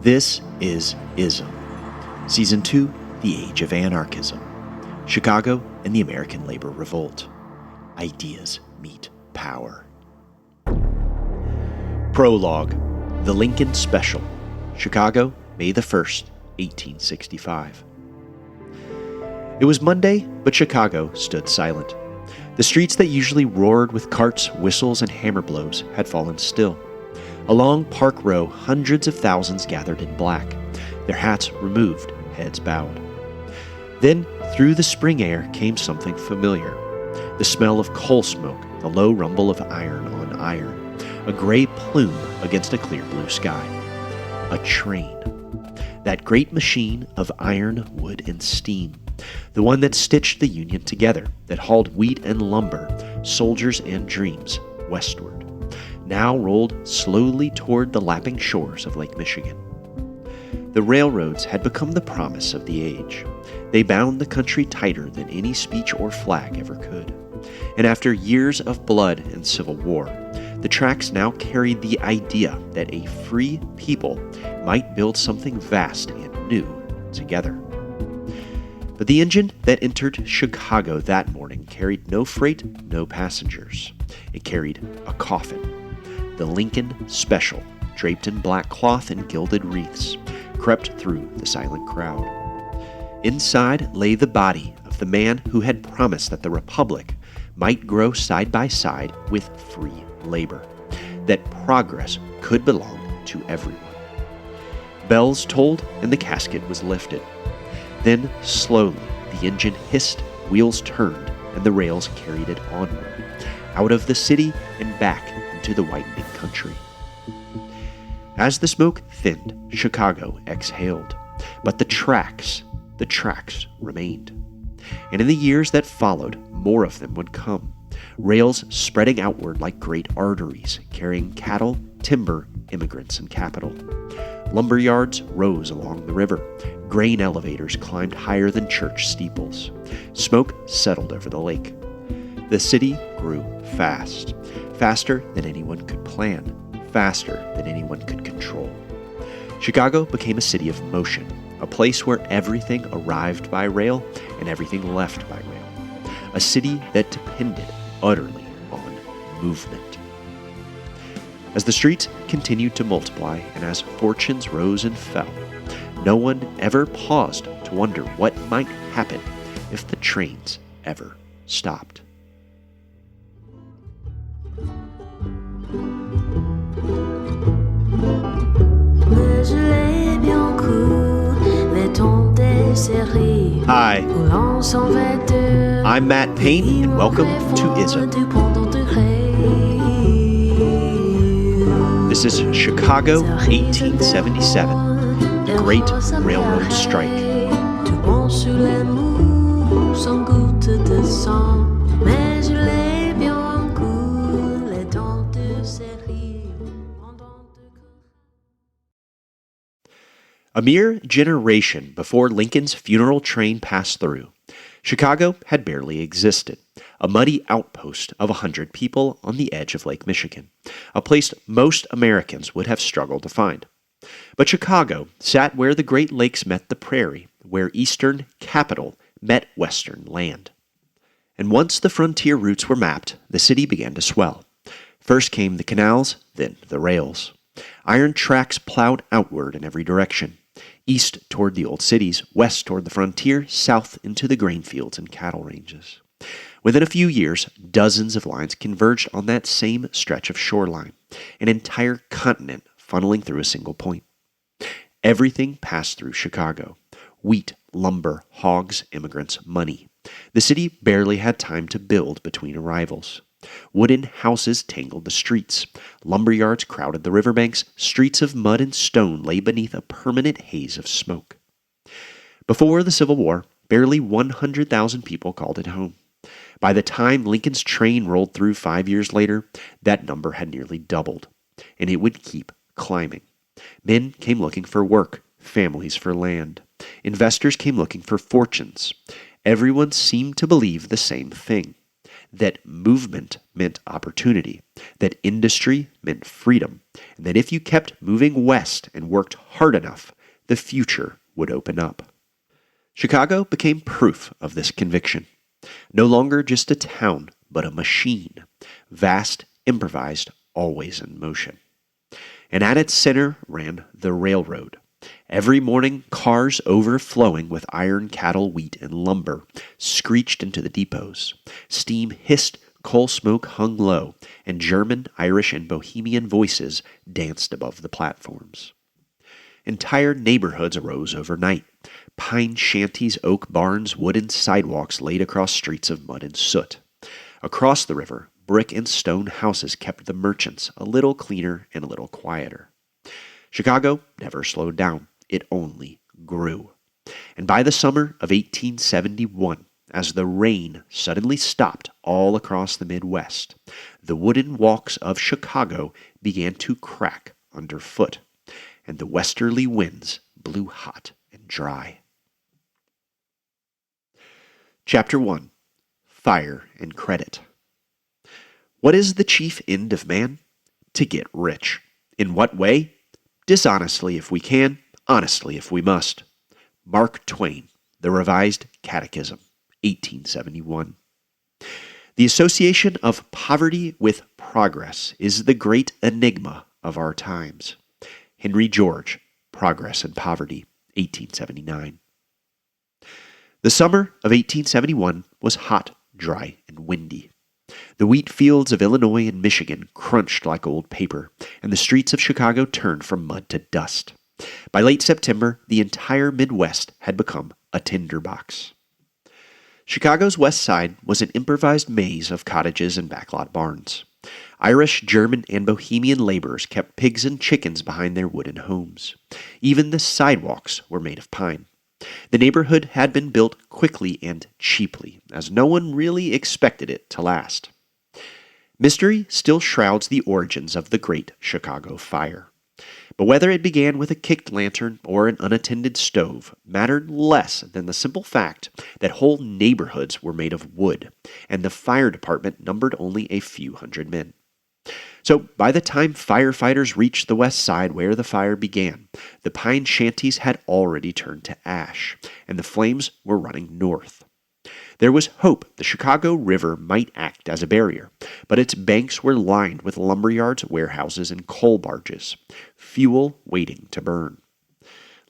This is Ism, Season 2, The Age of Anarchism, Chicago and the American Labor Revolt. Ideas meet power. Prologue, The Lincoln Special, Chicago, May the 1st, 1865. It was Monday, but Chicago stood silent. The streets that usually roared with carts, whistles, and hammer blows had fallen still. Along Park Row, hundreds of thousands gathered in black, their hats removed, heads bowed. Then, through the spring air came something familiar. The smell of coal smoke, the low rumble of iron on iron, a gray plume against a clear blue sky. A train. That great machine of iron, wood, and steam. The one that stitched the Union together, that hauled wheat and lumber, soldiers and dreams, westward. Now rolled slowly toward the lapping shores of Lake Michigan. The railroads had become the promise of the age. They bound the country tighter than any speech or flag ever could. And after years of blood and civil war, the tracks now carried the idea that a free people might build something vast and new together. But the engine that entered Chicago that morning carried no freight, no passengers. It carried a coffin. The Lincoln Special, draped in black cloth and gilded wreaths, crept through the silent crowd. Inside lay the body of the man who had promised that the Republic might grow side by side with free labor, that progress could belong to everyone. Bells tolled and the casket was lifted. Then, slowly, the engine hissed, wheels turned, and the rails carried it onward, out of the city and back into the widening country. As the smoke thinned, Chicago exhaled, but the tracks remained. And in the years that followed, more of them would come, rails spreading outward like great arteries, carrying cattle, timber, immigrants, and capital. Lumber yards rose along the river. Grain elevators climbed higher than church steeples. Smoke settled over the lake. The city grew fast, faster than anyone could plan, faster than anyone could control. Chicago became a city of motion, a place where everything arrived by rail and everything left by rail, a city that depended utterly on movement. As the streets continued to multiply and as fortunes rose and fell, no one ever paused to wonder what might happen if the trains ever stopped. Hi, I'm Matt Payne, and welcome to Ism. This is Chicago, 1877, the Great Railroad Strike. A mere generation before Lincoln's funeral train passed through, Chicago had barely existed, a muddy outpost of 100 people on the edge of Lake Michigan, a place most Americans would have struggled to find. But Chicago sat where the Great Lakes met the prairie, where eastern capital met western land. And once the frontier routes were mapped, the city began to swell. First came the canals, then the rails. Iron tracks plowed outward in every direction. East toward the old cities, west toward the frontier, south into the grain fields and cattle ranges. Within a few years, dozens of lines converged on that same stretch of shoreline, an entire continent funneling through a single point. Everything passed through Chicago. Wheat, lumber, hogs, immigrants, money. The city barely had time to build between arrivals. Wooden houses tangled the streets. Lumberyards crowded the riverbanks. Streets of mud and stone lay beneath a permanent haze of smoke. Before the Civil War, barely 100,000 people called it home. By the time Lincoln's train rolled through 5 years later, that number had nearly doubled, and it would keep climbing. Men came looking for work, families for land. Investors came looking for fortunes. Everyone seemed to believe the same thing. that movement meant opportunity, that industry meant freedom, and that if you kept moving west and worked hard enough, the future would open up. Chicago became proof of this conviction. No longer just a town, but a machine, vast, improvised, always in motion. And at its center ran the railroad. Every morning, cars overflowing with iron, cattle, wheat, and lumber screeched into the depots. Steam hissed, coal smoke hung low, and German, Irish, and Bohemian voices danced above the platforms. Entire neighborhoods arose overnight. Pine shanties, oak barns, wooden sidewalks laid across streets of mud and soot. Across the river, brick and stone houses kept the merchants a little cleaner and a little quieter. Chicago never slowed down. It only grew. And by the summer of 1871, as the rain suddenly stopped all across the Midwest, the wooden walks of Chicago began to crack underfoot, and the westerly winds blew hot and dry. Chapter 1. Fire and Credit. What is the chief end of man? To get rich. In what way? Dishonestly if we can, honestly if we must. Mark Twain, The Revised Catechism, 1871. The association of poverty with progress is the great enigma of our times. Henry George, Progress and Poverty, 1879. The summer of 1871 was hot, dry, and windy. The wheat fields of Illinois and Michigan crunched like old paper, and the streets of Chicago turned from mud to dust. By late September, the entire Midwest had become a tinderbox. Chicago's west side was an improvised maze of cottages and backlot barns. Irish, German, and Bohemian laborers kept pigs and chickens behind their wooden homes. Even the sidewalks were made of pine. The neighborhood had been built quickly and cheaply, as no one really expected it to last. Mystery still shrouds the origins of the Great Chicago Fire. But whether it began with a kicked lantern or an unattended stove mattered less than the simple fact that whole neighborhoods were made of wood, and the fire department numbered only a few hundred men. So by the time firefighters reached the west side where the fire began, the pine shanties had already turned to ash, and the flames were running north. There was hope the Chicago River might act as a barrier, but its banks were lined with lumberyards, warehouses, and coal barges, fuel waiting to burn.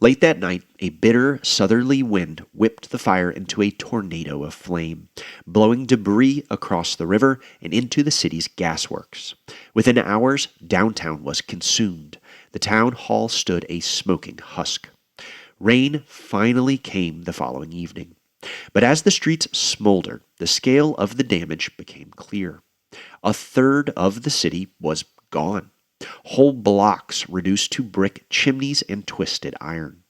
Late that night, a bitter southerly wind whipped the fire into a tornado of flame, blowing debris across the river and into the city's gasworks. Within hours, downtown was consumed. The town hall stood a smoking husk. Rain finally came the following evening. But as the streets smoldered, the scale of the damage became clear. A third of the city was gone. Whole blocks reduced to brick chimneys and twisted iron.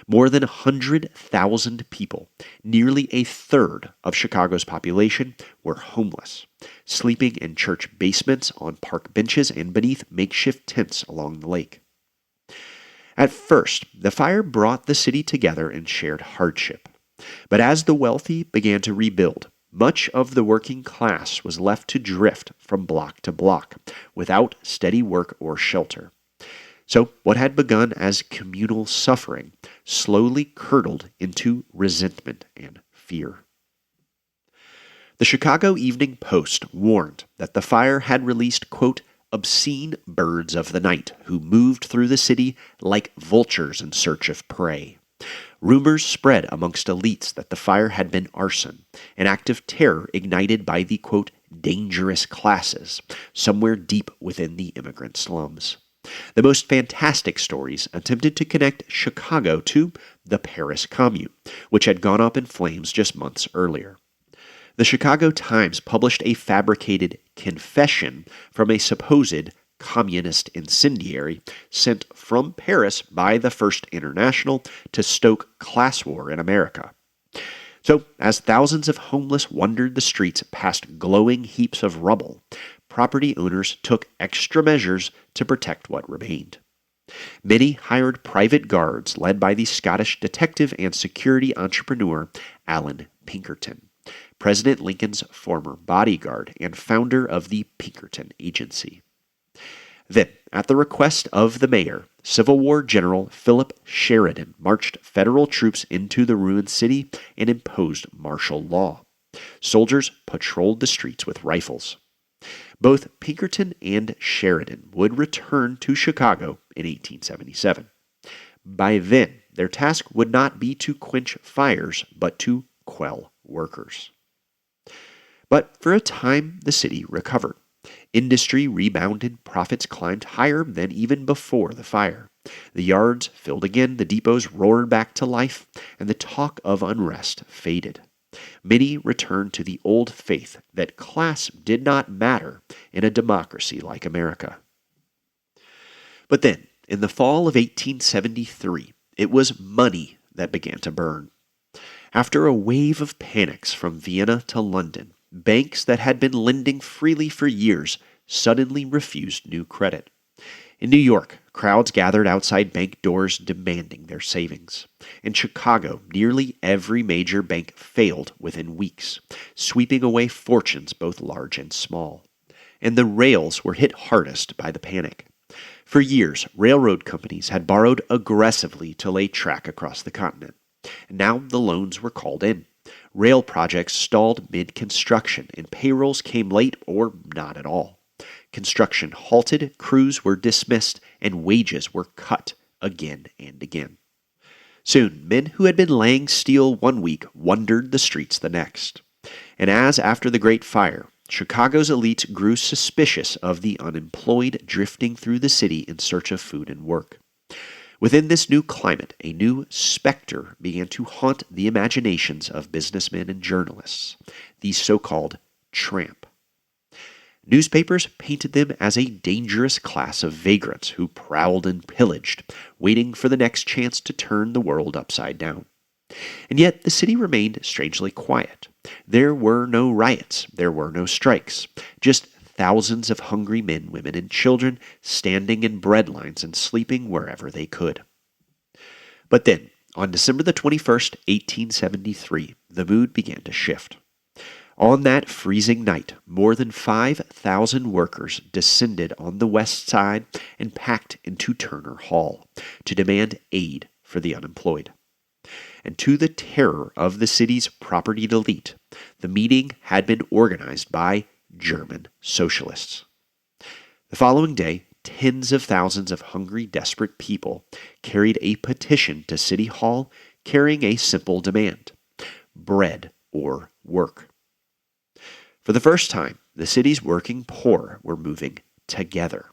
More than 100,000 people, nearly a third of Chicago's population, were homeless, sleeping in church basements, on park benches, and beneath makeshift tents along the lake. At first, the fire brought the city together in shared hardship. But as the wealthy began to rebuild, much of the working class was left to drift from block to block, without steady work or shelter. So what had begun as communal suffering slowly curdled into resentment and fear. The Chicago Evening Post warned that the fire had released, quote, obscene birds of the night who moved through the city like vultures in search of prey. Rumors spread amongst elites that the fire had been arson, an act of terror ignited by the, quote, dangerous classes, somewhere deep within the immigrant slums. The most fantastic stories attempted to connect Chicago to the Paris Commune, which had gone up in flames just months earlier. The Chicago Times published a fabricated confession from a supposed communist incendiary sent from Paris by the First International to stoke class war in America. So, as thousands of homeless wandered the streets past glowing heaps of rubble, property owners took extra measures to protect what remained. Many hired private guards led by the Scottish detective and security entrepreneur Alan Pinkerton. President Lincoln's former bodyguard and founder of the Pinkerton Agency. Then, at the request of the mayor, Civil War General Philip Sheridan marched federal troops into the ruined city and imposed martial law. Soldiers patrolled the streets with rifles. Both Pinkerton and Sheridan would return to Chicago in 1877. By then, their task would not be to quench fires, but to quell workers. But for a time, the city recovered. Industry rebounded, profits climbed higher than even before the fire. The yards filled again, the depots roared back to life, and the talk of unrest faded. Many returned to the old faith that class did not matter in a democracy like America. But then, in the fall of 1873, it was money that began to burn. After a wave of panics from Vienna to London, banks that had been lending freely for years suddenly refused new credit. In New York, crowds gathered outside bank doors demanding their savings. In Chicago, nearly every major bank failed within weeks, sweeping away fortunes both large and small. And the rails were hit hardest by the panic. For years, railroad companies had borrowed aggressively to lay track across the continent. And now the loans were called in. Rail projects stalled mid-construction, and payrolls came late or not at all. Construction halted, crews were dismissed, and wages were cut again and again. Soon, men who had been laying steel one week wandered the streets the next. And as after the Great Fire, Chicago's elites grew suspicious of the unemployed drifting through the city in search of food and work. Within this new climate, a new specter began to haunt the imaginations of businessmen and journalists, the so-called tramp. Newspapers painted them as a dangerous class of vagrants who prowled and pillaged, waiting for the next chance to turn the world upside down. And yet the city remained strangely quiet. There were no riots, there were no strikes, just thousands of hungry men, women, and children standing in bread lines and sleeping wherever they could. But then, on December the 21st, 1873, the mood began to shift. On that freezing night, more than 5,000 workers descended on the west side and packed into Turner Hall to demand aid for the unemployed. And to the terror of the city's propertied elite, the meeting had been organized by German socialists. The following day, tens of thousands of hungry, desperate people carried a petition to City Hall carrying a simple demand: bread or work. For the first time, the city's working poor were moving together.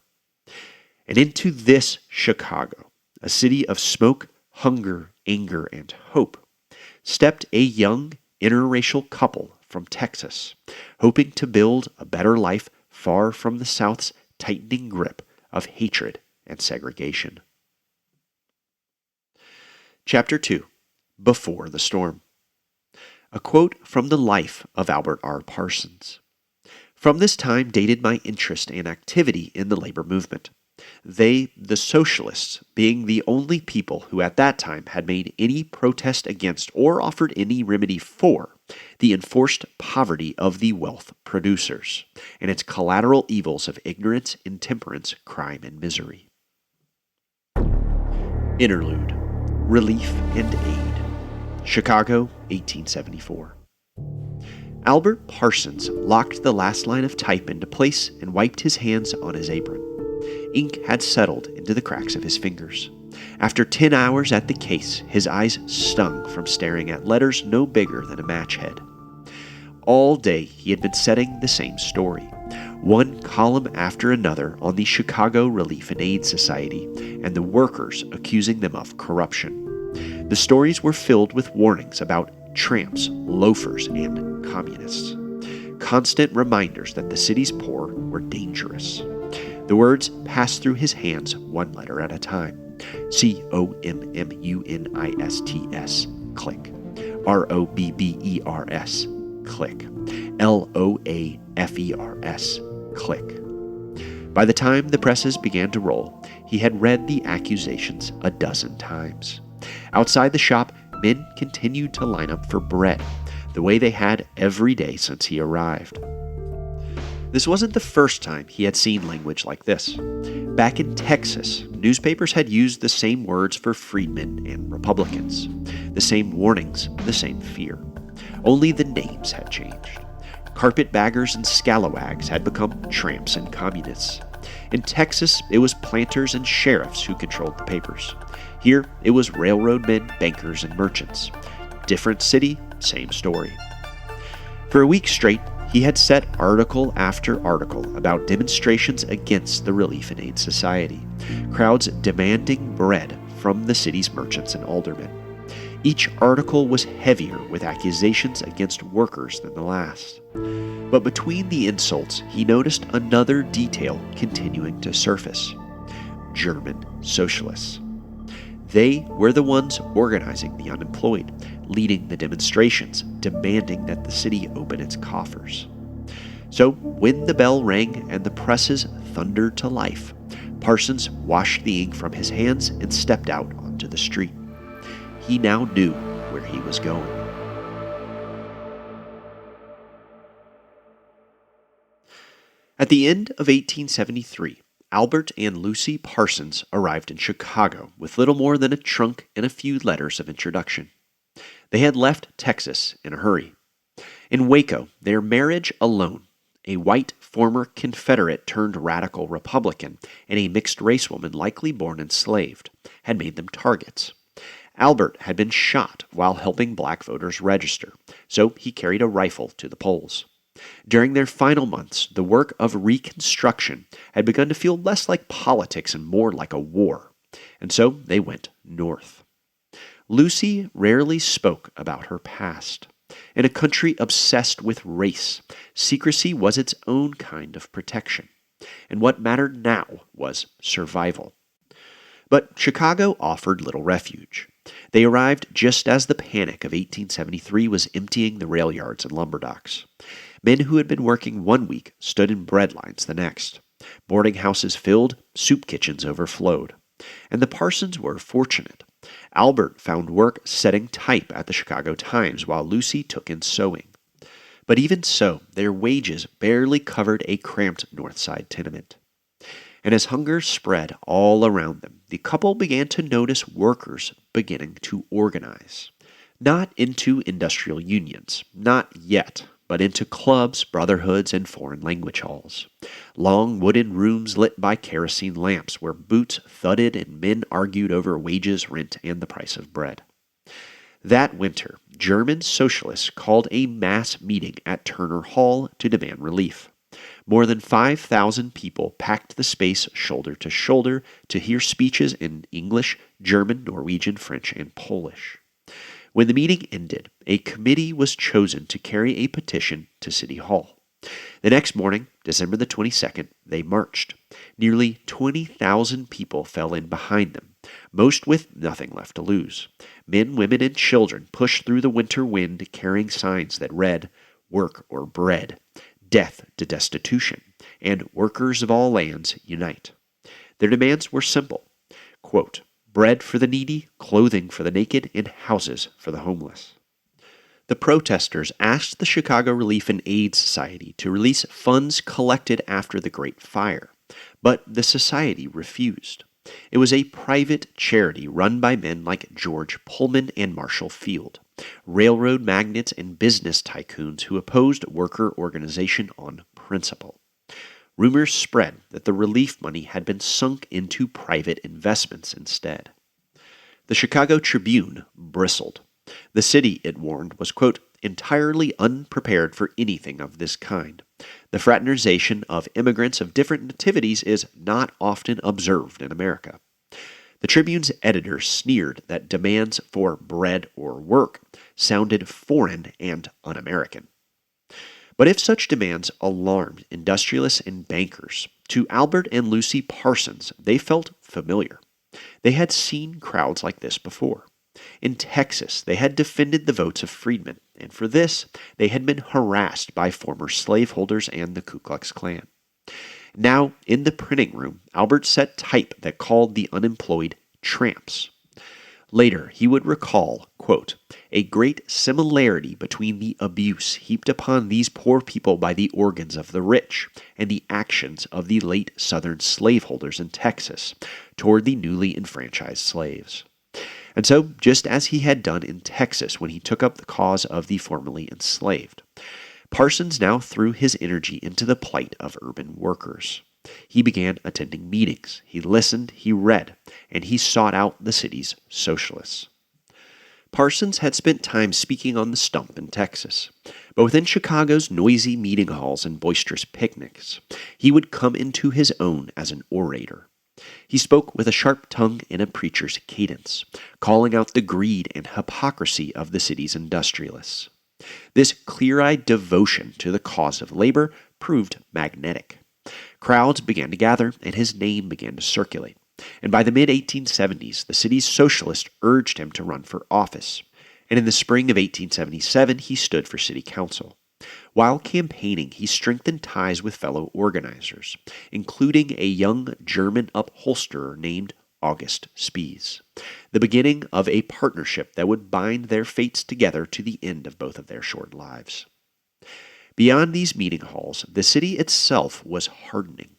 And into this Chicago, a city of smoke, hunger, anger, and hope, stepped a young interracial couple from Texas, hoping to build a better life far from the South's tightening grip of hatred and segregation. Chapter 2. Before the Storm. A quote from the life of Albert R. Parsons. From this time dated my interest and activity in the labor movement. They, the socialists, being the only people who at that time had made any protest against or offered any remedy for the enforced poverty of the wealth producers and its collateral evils of ignorance, intemperance, crime, and misery. Interlude. Relief and Aid. Chicago, 1874. Albert Parsons locked the last line of type into place and wiped his hands on his apron. Ink had settled into the cracks of his fingers. After 10 hours at the case, his eyes stung from staring at letters no bigger than a match head. All day he had been setting the same story, one column after another on the Chicago Relief and Aid Society and the workers accusing them of corruption. The stories were filled with warnings about tramps, loafers, and communists. Constant reminders that the city's poor were dangerous. The words passed through his hands one letter at a time. COMMUNISTS, click. ROBBERS, click. LOAFERS, click. By the time the presses began to roll, he had read the accusations a dozen times. Outside the shop, men continued to line up for bread. the way they had every day since he arrived. This wasn't the first time he had seen language like this. Back in Texas, newspapers had used the same words for freedmen and Republicans, the same warnings, the same fear. Only the names had changed. Carpetbaggers and scalawags had become tramps and communists. In Texas, it was planters and sheriffs who controlled the papers. Here, it was railroad men, bankers, and merchants. Different city, same story. For a week straight, he had set article after article about demonstrations against the Relief and Aid Society, crowds demanding bread from the city's merchants and aldermen. Each article was heavier with accusations against workers than the last. But between the insults, he noticed another detail continuing to surface: German socialists. They were the ones organizing the unemployed, leading the demonstrations, demanding that the city open its coffers. So, when the bell rang and the presses thundered to life, Parsons washed the ink from his hands and stepped out onto the street. He now knew where he was going. At the end of 1873, Albert and Lucy Parsons arrived in Chicago with little more than a trunk and a few letters of introduction. They had left Texas in a hurry. In Waco, their marriage alone, a white former Confederate turned radical Republican and a mixed-race woman likely born enslaved, had made them targets. Albert had been shot while helping black voters register, so he carried a rifle to the polls. During their final months, the work of Reconstruction had begun to feel less like politics and more like a war, and so they went north. Lucy rarely spoke about her past. In a country obsessed with race, secrecy was its own kind of protection, and what mattered now was survival. But Chicago offered little refuge. They arrived just as the panic of 1873 was emptying the rail yards and lumber docks. Men who had been working one week stood in bread lines the next. Boarding houses filled, soup kitchens overflowed. And the Parsons were fortunate. Albert found work setting type at the Chicago Times while Lucy took in sewing. But even so, their wages barely covered a cramped North Side tenement. And as hunger spread all around them, the couple began to notice workers beginning to organize. Not into industrial unions, not yet, but into clubs, brotherhoods, and foreign language halls. Long wooden rooms lit by kerosene lamps where boots thudded and men argued over wages, rent, and the price of bread. That winter, German socialists called a mass meeting at Turner Hall to demand relief. More than 5,000 people packed the space shoulder to shoulder to hear speeches in English, German, Norwegian, French, and Polish. When the meeting ended, a committee was chosen to carry a petition to City Hall. The next morning, December the 22nd, they marched. Nearly 20,000 people fell in behind them, most with nothing left to lose. Men, women, and children pushed through the winter wind carrying signs that read, "Work or bread," "Death to destitution," and "Workers of all lands, unite." Their demands were simple. Quote, "Bread for the needy, clothing for the naked, and houses for the homeless." The protesters asked the Chicago Relief and Aid Society to release funds collected after the Great Fire, but the society refused. It was a private charity run by men like George Pullman and Marshall Field, railroad magnates and business tycoons who opposed worker organization on principle. Rumors spread that the relief money had been sunk into private investments instead. The Chicago Tribune bristled. The city, it warned, was, quote, "entirely unprepared for anything of this kind. The fraternization of immigrants of different nativities is not often observed in America." The Tribune's editor sneered that demands for bread or work sounded foreign and un-American. But if such demands alarmed industrialists and bankers, to Albert and Lucy Parsons, they felt familiar. They had seen crowds like this before. In Texas, they had defended the votes of freedmen, and for this, they had been harassed by former slaveholders and the Ku Klux Klan. Now, in the printing room, Albert set type that called the unemployed tramps. Later, he would recall, quote, "a great similarity between the abuse heaped upon these poor people by the organs of the rich and the actions of the late Southern slaveholders in Texas toward the newly enfranchised slaves." And so, just as he had done in Texas when he took up the cause of the formerly enslaved, Parsons now threw his energy into the plight of urban workers. He began attending meetings, he listened, he read, and he sought out the city's socialists. Parsons had spent time speaking on the stump in Texas, but within Chicago's noisy meeting halls and boisterous picnics, he would come into his own as an orator. He spoke with a sharp tongue and a preacher's cadence, calling out the greed and hypocrisy of the city's industrialists. This clear-eyed devotion to the cause of labor proved magnetic. Crowds began to gather, and his name began to circulate. And by the mid-1870s, the city's socialists urged him to run for office. And in the spring of 1877, he stood for city council. While campaigning, he strengthened ties with fellow organizers, including a young German upholsterer named August Spies, the beginning of a partnership that would bind their fates together to the end of both of their short lives. Beyond these meeting halls, the city itself was hardening.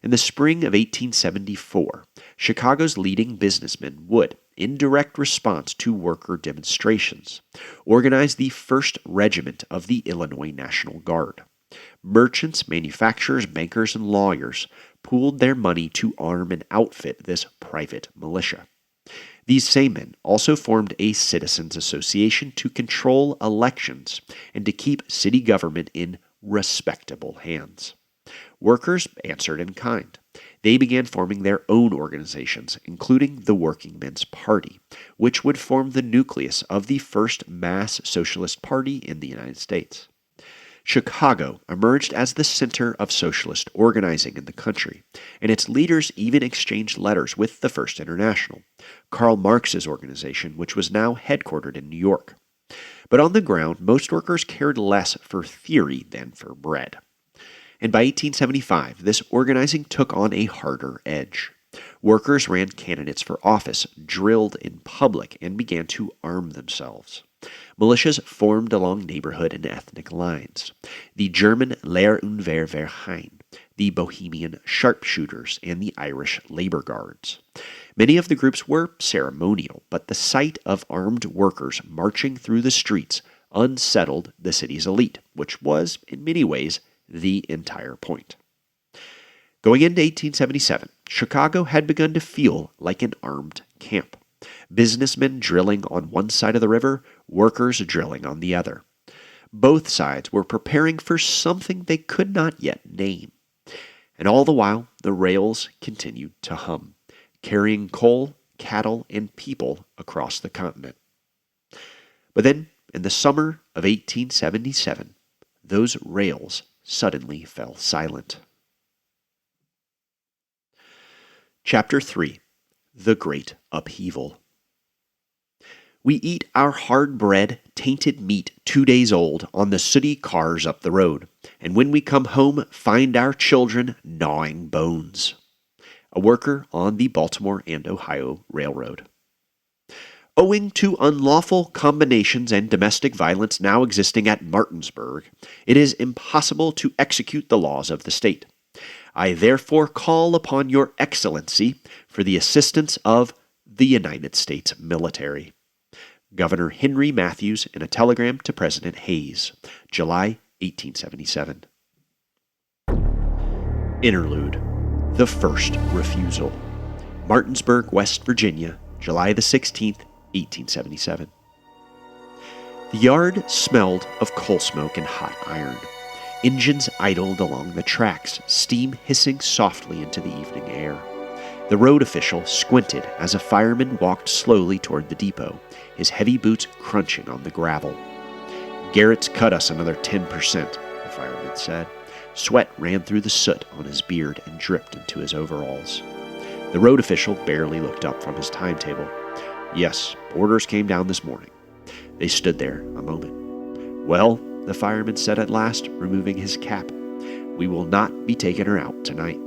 In the spring of 1874, Chicago's leading businessmen would, in direct response to worker demonstrations, organize the 1st Regiment of the Illinois National Guard. Merchants, manufacturers, bankers, and lawyers pooled their money to arm and outfit this private militia. These same men also formed a citizens' association to control elections and to keep city government in respectable hands. Workers answered in kind. They began forming their own organizations, including the Working Men's Party, which would form the nucleus of the first mass socialist party in the United States. Chicago emerged as the center of socialist organizing in the country, and its leaders even exchanged letters with the First International, Karl Marx's organization, which was now headquartered in New York. But on the ground, most workers cared less for theory than for bread. And by 1875, this organizing took on a harder edge. Workers ran candidates for office, drilled in public, and began to arm themselves. Militias formed along neighborhood and ethnic lines. The German Lehrunwehrverein, the Bohemian Sharpshooters, and the Irish Labor Guards. Many of the groups were ceremonial, but the sight of armed workers marching through the streets unsettled the city's elite, which was, in many ways, the entire point. Going into 1877, Chicago had begun to feel like an armed camp. Businessmen drilling on one side of the river, workers drilling on the other. Both sides were preparing for something they could not yet name. And all the while, the rails continued to hum, carrying coal, cattle, and people across the continent. But then, in the summer of 1877, those rails suddenly fell silent. Chapter 3. The Great Upheaval. We eat our hard bread, tainted meat 2 days old on the sooty cars up the road, and when we come home, find our children gnawing bones. A worker on the Baltimore and Ohio Railroad. Owing to unlawful combinations and domestic violence now existing at Martinsburg, it is impossible to execute the laws of the state. I therefore call upon your Excellency for the assistance of the United States military. Governor Henry Matthews in a telegram to President Hayes, July 1877. Interlude. The First Refusal. Martinsburg, West Virginia, July the 16th, 1877. The yard smelled of coal smoke and hot iron. Engines idled along the tracks, steam hissing softly into the evening air. The road official squinted as a fireman walked slowly toward the depot, his heavy boots crunching on the gravel. "Garrett's cut us another 10%, the fireman said. Sweat ran through the soot on his beard and dripped into his overalls. The road official barely looked up from his timetable. "Yes, orders came down this morning." They stood there a moment. "Well," the fireman said at last, removing his cap, "we will not be taking her out tonight."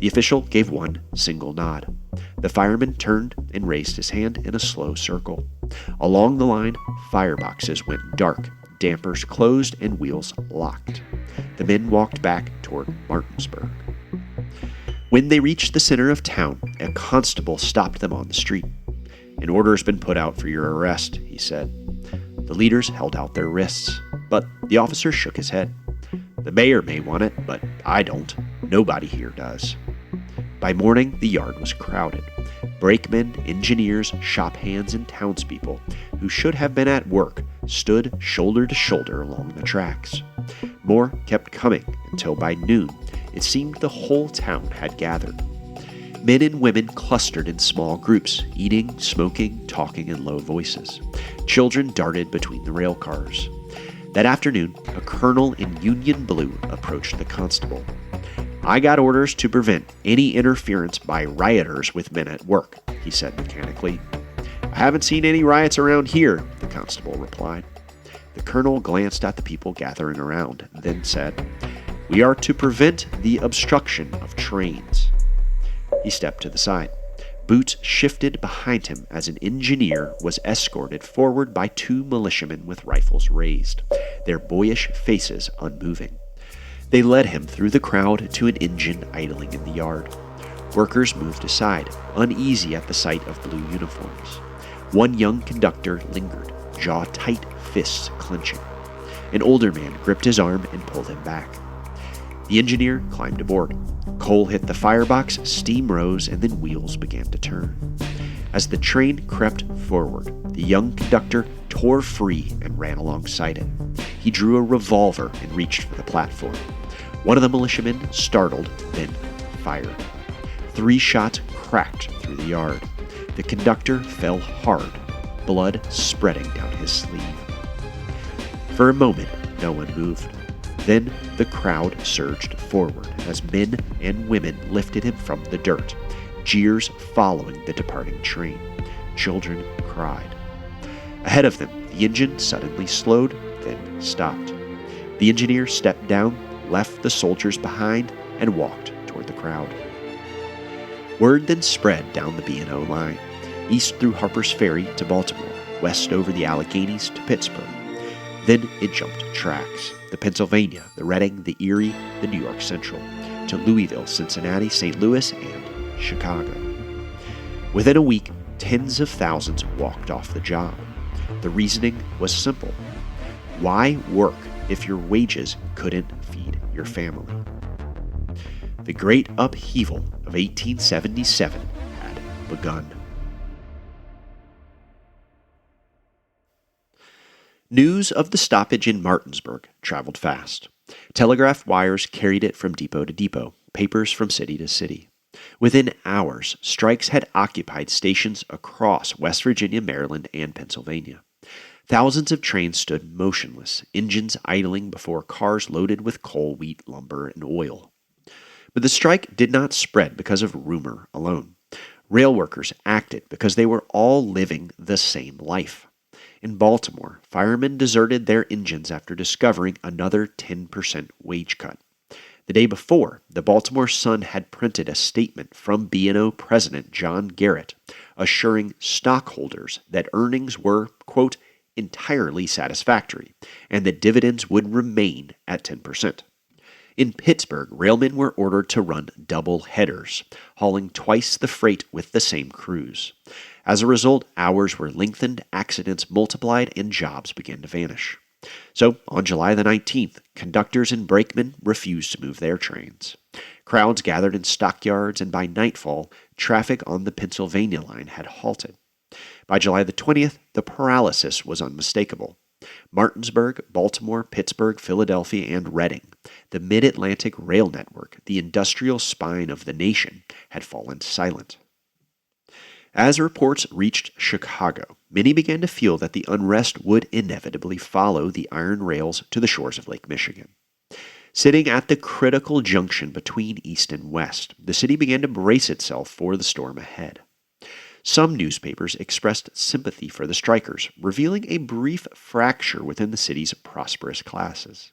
The official gave one single nod. The fireman turned and raised his hand in a slow circle. Along the line, fireboxes went dark, dampers closed, and wheels locked. The men walked back toward Martinsburg. When they reached the center of town, a constable stopped them on the street. "An order has been put out for your arrest," he said. The leaders held out their wrists, but the officer shook his head. "The mayor may want it, but I don't. Nobody here does." By morning, the yard was crowded. Brakemen, engineers, shop hands, and townspeople, who should have been at work, stood shoulder to shoulder along the tracks. More kept coming until by noon, it seemed the whole town had gathered. Men and women clustered in small groups, eating, smoking, talking in low voices. Children darted between the rail cars. That afternoon, a colonel in Union blue approached the constable. "I got orders to prevent any interference by rioters with men at work," he said mechanically. "I haven't seen any riots around here," the constable replied. The colonel glanced at the people gathering around, then said, "We are to prevent the obstruction of trains." He stepped to the side. Boots shifted behind him as an engineer was escorted forward by two militiamen with rifles raised, their boyish faces unmoving. They led him through the crowd to an engine idling in the yard. Workers moved aside, uneasy at the sight of blue uniforms. One young conductor lingered, jaw tight, fists clenching. An older man gripped his arm and pulled him back. The engineer climbed aboard. Coal hit the firebox, steam rose, and then wheels began to turn. As the train crept forward, the young conductor tore free and ran alongside it. He drew a revolver and reached for the platform. One of the militiamen, startled, then fired. 3 shots cracked through the yard. The conductor fell hard, blood spreading down his sleeve. For a moment, no one moved. Then the crowd surged forward as men and women lifted him from the dirt, jeers following the departing train. Children cried. Ahead of them, the engine suddenly slowed, then stopped. The engineer stepped down, left the soldiers behind, and walked toward the crowd. Word then spread down the B&O line, east through Harper's Ferry to Baltimore, west over the Alleghenies to Pittsburgh. Then it jumped tracks, the Pennsylvania, the Reading, the Erie, the New York Central, to Louisville, Cincinnati, St. Louis, and Chicago. Within a week, tens of thousands walked off the job. The reasoning was simple. Why work if your wages couldn't feed your family? The great upheaval of 1877 had begun. News of the stoppage in Martinsburg traveled fast. Telegraph wires carried it from depot to depot, papers from city to city. Within hours, strikes had occupied stations across West Virginia, Maryland, and Pennsylvania. Thousands of trains stood motionless, engines idling before cars loaded with coal, wheat, lumber, and oil. But the strike did not spread because of rumor alone. Rail workers acted because they were all living the same life. In Baltimore, firemen deserted their engines after discovering another 10% wage cut. The day before, the Baltimore Sun had printed a statement from B&O President John Garrett assuring stockholders that earnings were, quote, entirely satisfactory and that dividends would remain at 10%. In Pittsburgh, railmen were ordered to run double headers, hauling twice the freight with the same crews. As a result, hours were lengthened, accidents multiplied, and jobs began to vanish. So, on July the 19th, conductors and brakemen refused to move their trains. Crowds gathered in stockyards, and by nightfall, traffic on the Pennsylvania line had halted. By July the 20th, the paralysis was unmistakable. Martinsburg, Baltimore, Pittsburgh, Philadelphia, and Reading, the mid-Atlantic rail network, the industrial spine of the nation, had fallen silent. As reports reached Chicago, many began to feel that the unrest would inevitably follow the iron rails to the shores of Lake Michigan. Sitting at the critical junction between East and West, the city began to brace itself for the storm ahead. Some newspapers expressed sympathy for the strikers, revealing a brief fracture within the city's prosperous classes.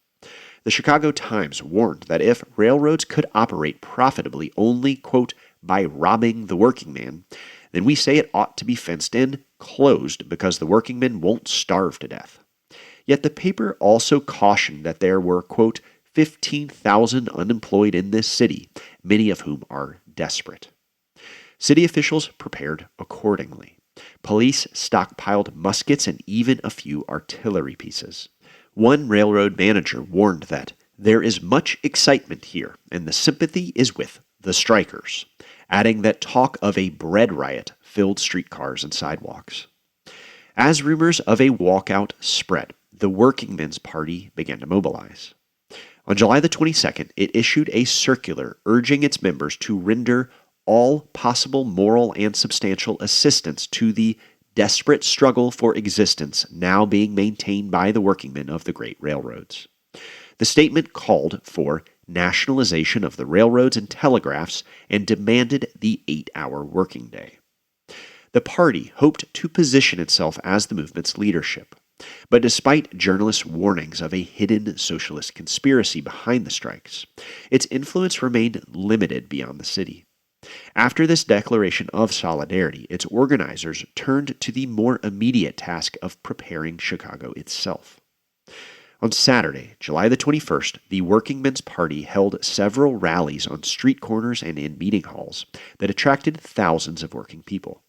The Chicago Times warned that if railroads could operate profitably only, quote, by robbing the working man, then we say it ought to be fenced in, closed, because the working men won't starve to death. Yet the paper also cautioned that there were, quote, 15,000 unemployed in this city, many of whom are desperate. City officials prepared accordingly. Police stockpiled muskets and even a few artillery pieces. One railroad manager warned that there is much excitement here, and the sympathy is with the strikers, adding that talk of a bread riot filled streetcars and sidewalks. As rumors of a walkout spread, the Working Men's Party began to mobilize. On July the 22nd, it issued a circular urging its members to render all possible moral and substantial assistance to the desperate struggle for existence now being maintained by the workingmen of the great railroads. The statement called for nationalization of the railroads and telegraphs and demanded the 8-hour working day. The party hoped to position itself as the movement's leadership. But despite journalists' warnings of a hidden socialist conspiracy behind the strikes, its influence remained limited beyond the city. After this declaration of solidarity, its organizers turned to the more immediate task of preparing Chicago itself. On Saturday, July the 21st, the Working Men's Party held several rallies on street corners and in meeting halls that attracted thousands of working people.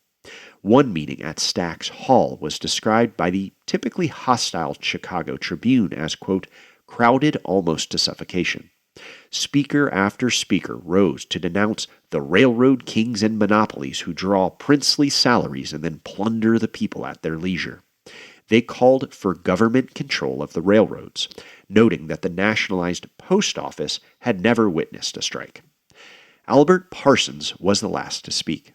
One meeting at Stack's Hall was described by the typically hostile Chicago Tribune as, quote, crowded almost to suffocation. Speaker after speaker rose to denounce the railroad kings and monopolies who draw princely salaries and then plunder the people at their leisure. They called for government control of the railroads, noting that the nationalized post office had never witnessed a strike. Albert Parsons was the last to speak.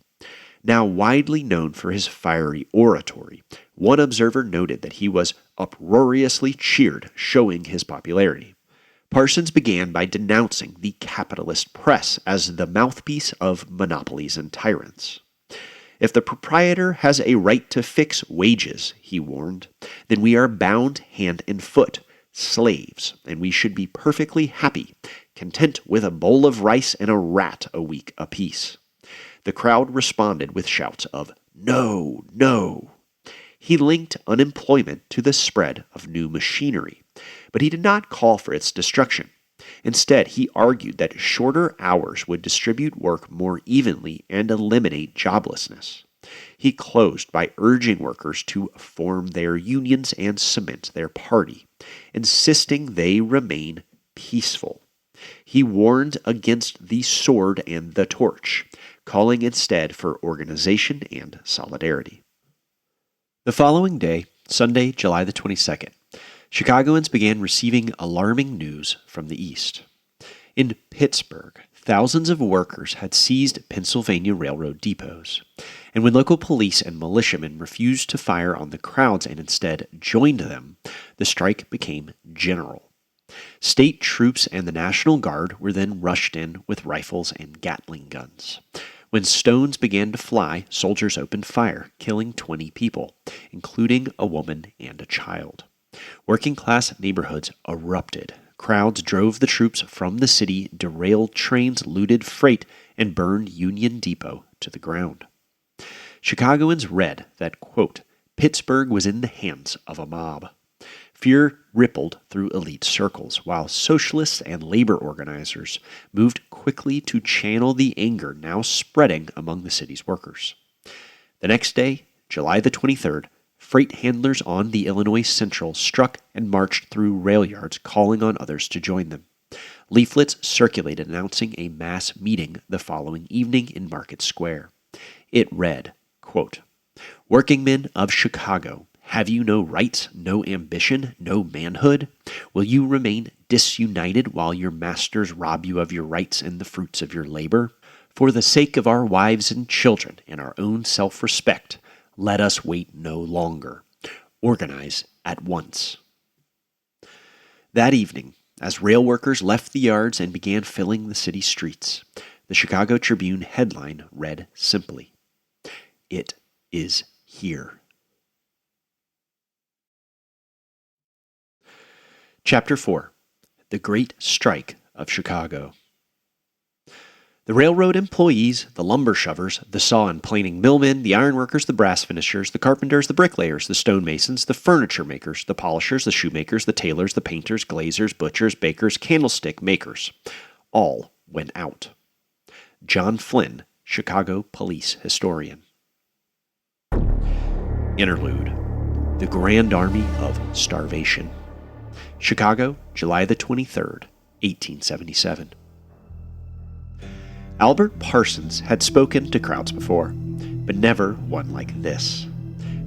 Now widely known for his fiery oratory, one observer noted that he was uproariously cheered, showing his popularity. Parsons began by denouncing the capitalist press as the mouthpiece of monopolies and tyrants. If the proprietor has a right to fix wages, he warned, then we are bound hand and foot, slaves, and we should be perfectly happy, content with a bowl of rice and a rat a week apiece. The crowd responded with shouts of, "No, no." He linked unemployment to the spread of new machinery, but he did not call for its destruction. Instead, he argued that shorter hours would distribute work more evenly and eliminate joblessness. He closed by urging workers to form their unions and cement their party, insisting they remain peaceful. He warned against the sword and the torch, calling instead for organization and solidarity. The following day, Sunday, July the 22nd, Chicagoans began receiving alarming news from the east. In Pittsburgh, thousands of workers had seized Pennsylvania railroad depots, and when local police and militiamen refused to fire on the crowds and instead joined them, the strike became general. State troops and the National Guard were then rushed in with rifles and Gatling guns. When stones began to fly, soldiers opened fire, killing 20 people, including a woman and a child. Working-class neighborhoods erupted. Crowds drove the troops from the city, derailed trains, looted freight, and burned Union Depot to the ground. Chicagoans read that, quote, Pittsburgh was in the hands of a mob. Fear rippled through elite circles, while socialists and labor organizers moved quickly to channel the anger now spreading among the city's workers. The next day, July the 23rd, freight handlers on the Illinois Central struck and marched through rail yards, calling on others to join them. Leaflets circulated announcing a mass meeting the following evening in Market Square. It read, quote, Workingmen of Chicago, have you no rights, no ambition, no manhood? Will you remain disunited while your masters rob you of your rights and the fruits of your labor? For the sake of our wives and children and our own self-respect, let us wait no longer. Organize at once. That evening, as rail workers left the yards and began filling the city streets, the Chicago Tribune headline read simply, It is here. Chapter 4. The Great Strike of Chicago. The railroad employees, the lumber shovers, the saw and planing millmen, the ironworkers, the brass finishers, the carpenters, the bricklayers, the stonemasons, the furniture makers, the polishers, the shoemakers, the tailors, the painters, glazers, butchers, bakers, candlestick makers, all went out. John Flynn, Chicago police historian. Interlude: The Grand Army of Starvation. Chicago, July the 23rd, 1877. Albert Parsons had spoken to crowds before, but never one like this.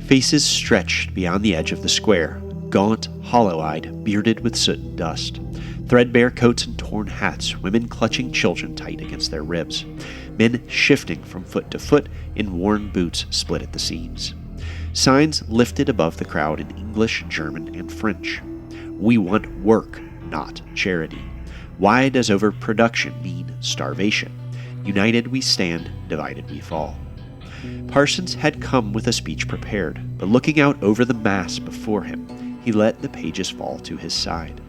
Faces stretched beyond the edge of the square, gaunt, hollow-eyed, bearded with soot and dust. Threadbare coats and torn hats, women clutching children tight against their ribs. Men shifting from foot to foot in worn boots split at the seams. Signs lifted above the crowd in English, German, and French. We want work, not charity. Why does overproduction mean starvation? United we stand, divided we fall. Parsons had come with a speech prepared, but looking out over the mass before him, he let the pages fall to his side.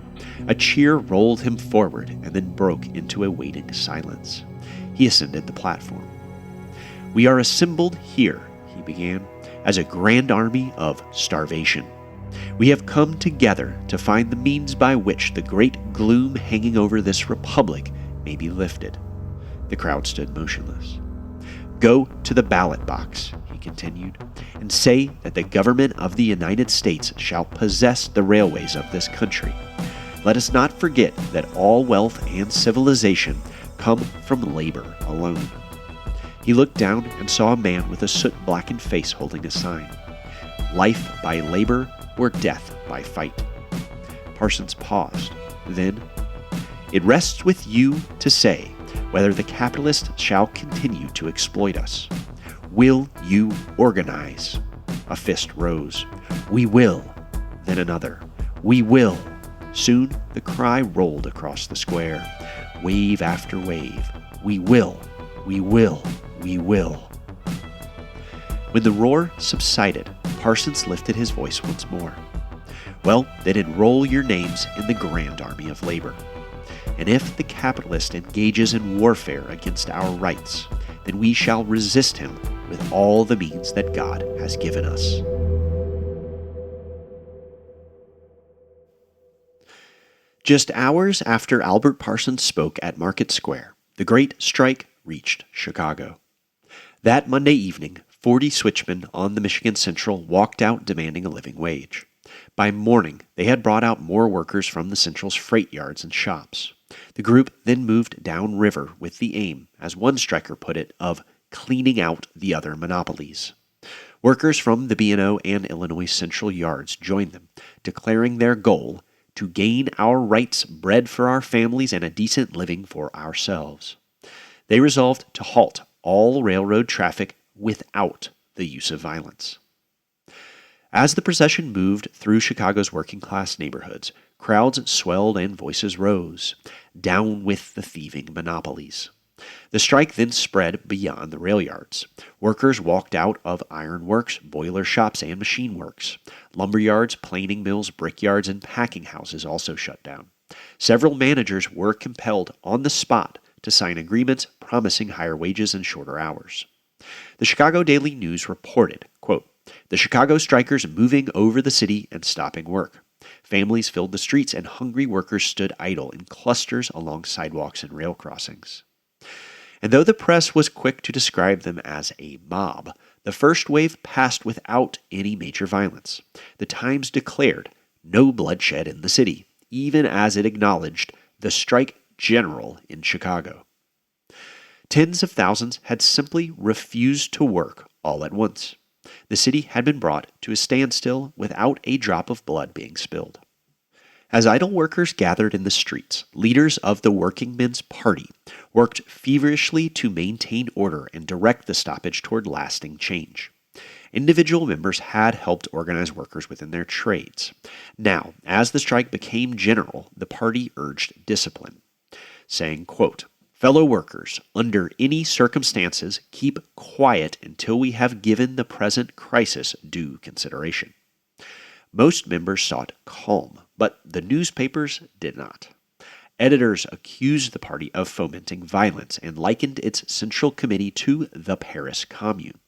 A cheer rolled him forward and then broke into a waiting silence. He ascended the platform. "We are assembled here," he began, "as a grand army of starvation. We have come together to find the means by which the great gloom hanging over this republic may be lifted." The crowd stood motionless. "Go to the ballot box," he continued, "and say that the government of the United States shall possess the railways of this country. Let us not forget that all wealth and civilization come from labor alone." He looked down and saw a man with a soot-blackened face holding a sign. "Life by labor or death by fight." Parsons paused. Then, "It rests with you to say whether the capitalists shall continue to exploit us. Will you organize?" A fist rose. "We will." Then another. "We will." Soon the cry rolled across the square. Wave after wave. "We will. We will. We will." When the roar subsided, Parsons lifted his voice once more. "Well, then enroll your names in the Grand Army of Labor. And if the capitalist engages in warfare against our rights, then we shall resist him with all the means that God has given us." Just hours after Albert Parsons spoke at Market Square, the Great Strike reached Chicago. That Monday evening, 40 switchmen on the Michigan Central walked out demanding a living wage. By morning, they had brought out more workers from the Central's freight yards and shops. The group then moved downriver with the aim, as one striker put it, of cleaning out the other monopolies. Workers from the B&O and Illinois Central yards joined them, declaring their goal to gain our rights, bread for our families, and a decent living for ourselves. They resolved to halt all railroad traffic without the use of violence. As the procession moved through Chicago's working-class neighborhoods, crowds swelled and voices rose. Down with the thieving monopolies. The strike then spread beyond the rail yards. Workers walked out of ironworks, boiler shops, and machine works. Lumber yards, planing mills, brick yards, and packing houses also shut down. Several managers were compelled on the spot to sign agreements promising higher wages and shorter hours. The Chicago Daily News reported, quote, "The Chicago strikers moving over the city and stopping work. Families filled the streets and hungry workers stood idle in clusters along sidewalks and rail crossings." And though the press was quick to describe them as a mob, the first wave passed without any major violence. The Times declared no bloodshed in the city, even as it acknowledged the strike general in Chicago. Tens of thousands had simply refused to work all at once. The city had been brought to a standstill without a drop of blood being spilled. As idle workers gathered in the streets, leaders of the Working Men's Party worked feverishly to maintain order and direct the stoppage toward lasting change. Individual members had helped organize workers within their trades. Now, as the strike became general, the party urged discipline, saying, quote, "Fellow workers, under any circumstances, keep quiet until we have given the present crisis due consideration." Most members sought calm, but the newspapers did not. Editors accused the party of fomenting violence and likened its central committee to the Paris Commune.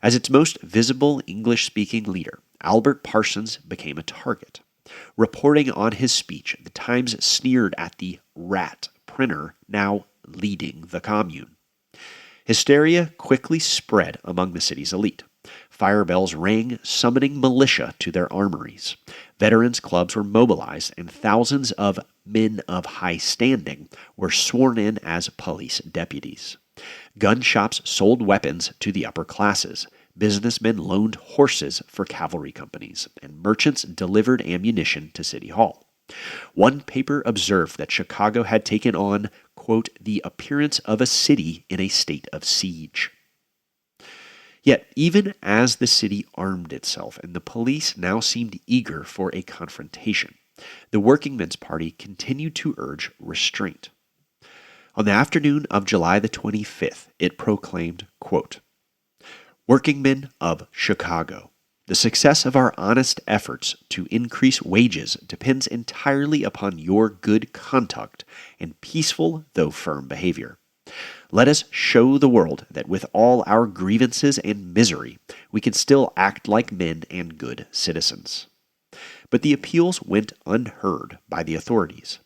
As its most visible English-speaking leader, Albert Parsons became a target. Reporting on his speech, the Times sneered at the rat printer now leading the Commune. Hysteria quickly spread among the city's elite. Fire bells rang, summoning militia to their armories. Veterans clubs were mobilized, and thousands of men of high standing were sworn in as police deputies. Gun shops sold weapons to the upper classes. Businessmen loaned horses for cavalry companies, and merchants delivered ammunition to City Hall. One paper observed that Chicago had taken on, quote, the appearance of a city in a state of siege. Yet, even as the city armed itself and the police now seemed eager for a confrontation, the Working Men's Party continued to urge restraint. On the afternoon of July the 25th, it proclaimed, quote, Working men of Chicago, the success of our honest efforts to increase wages depends entirely upon your good conduct and peaceful though firm behavior. Let us show the world that with all our grievances and misery, we can still act like men and good citizens. But the appeals went unheard by the authorities.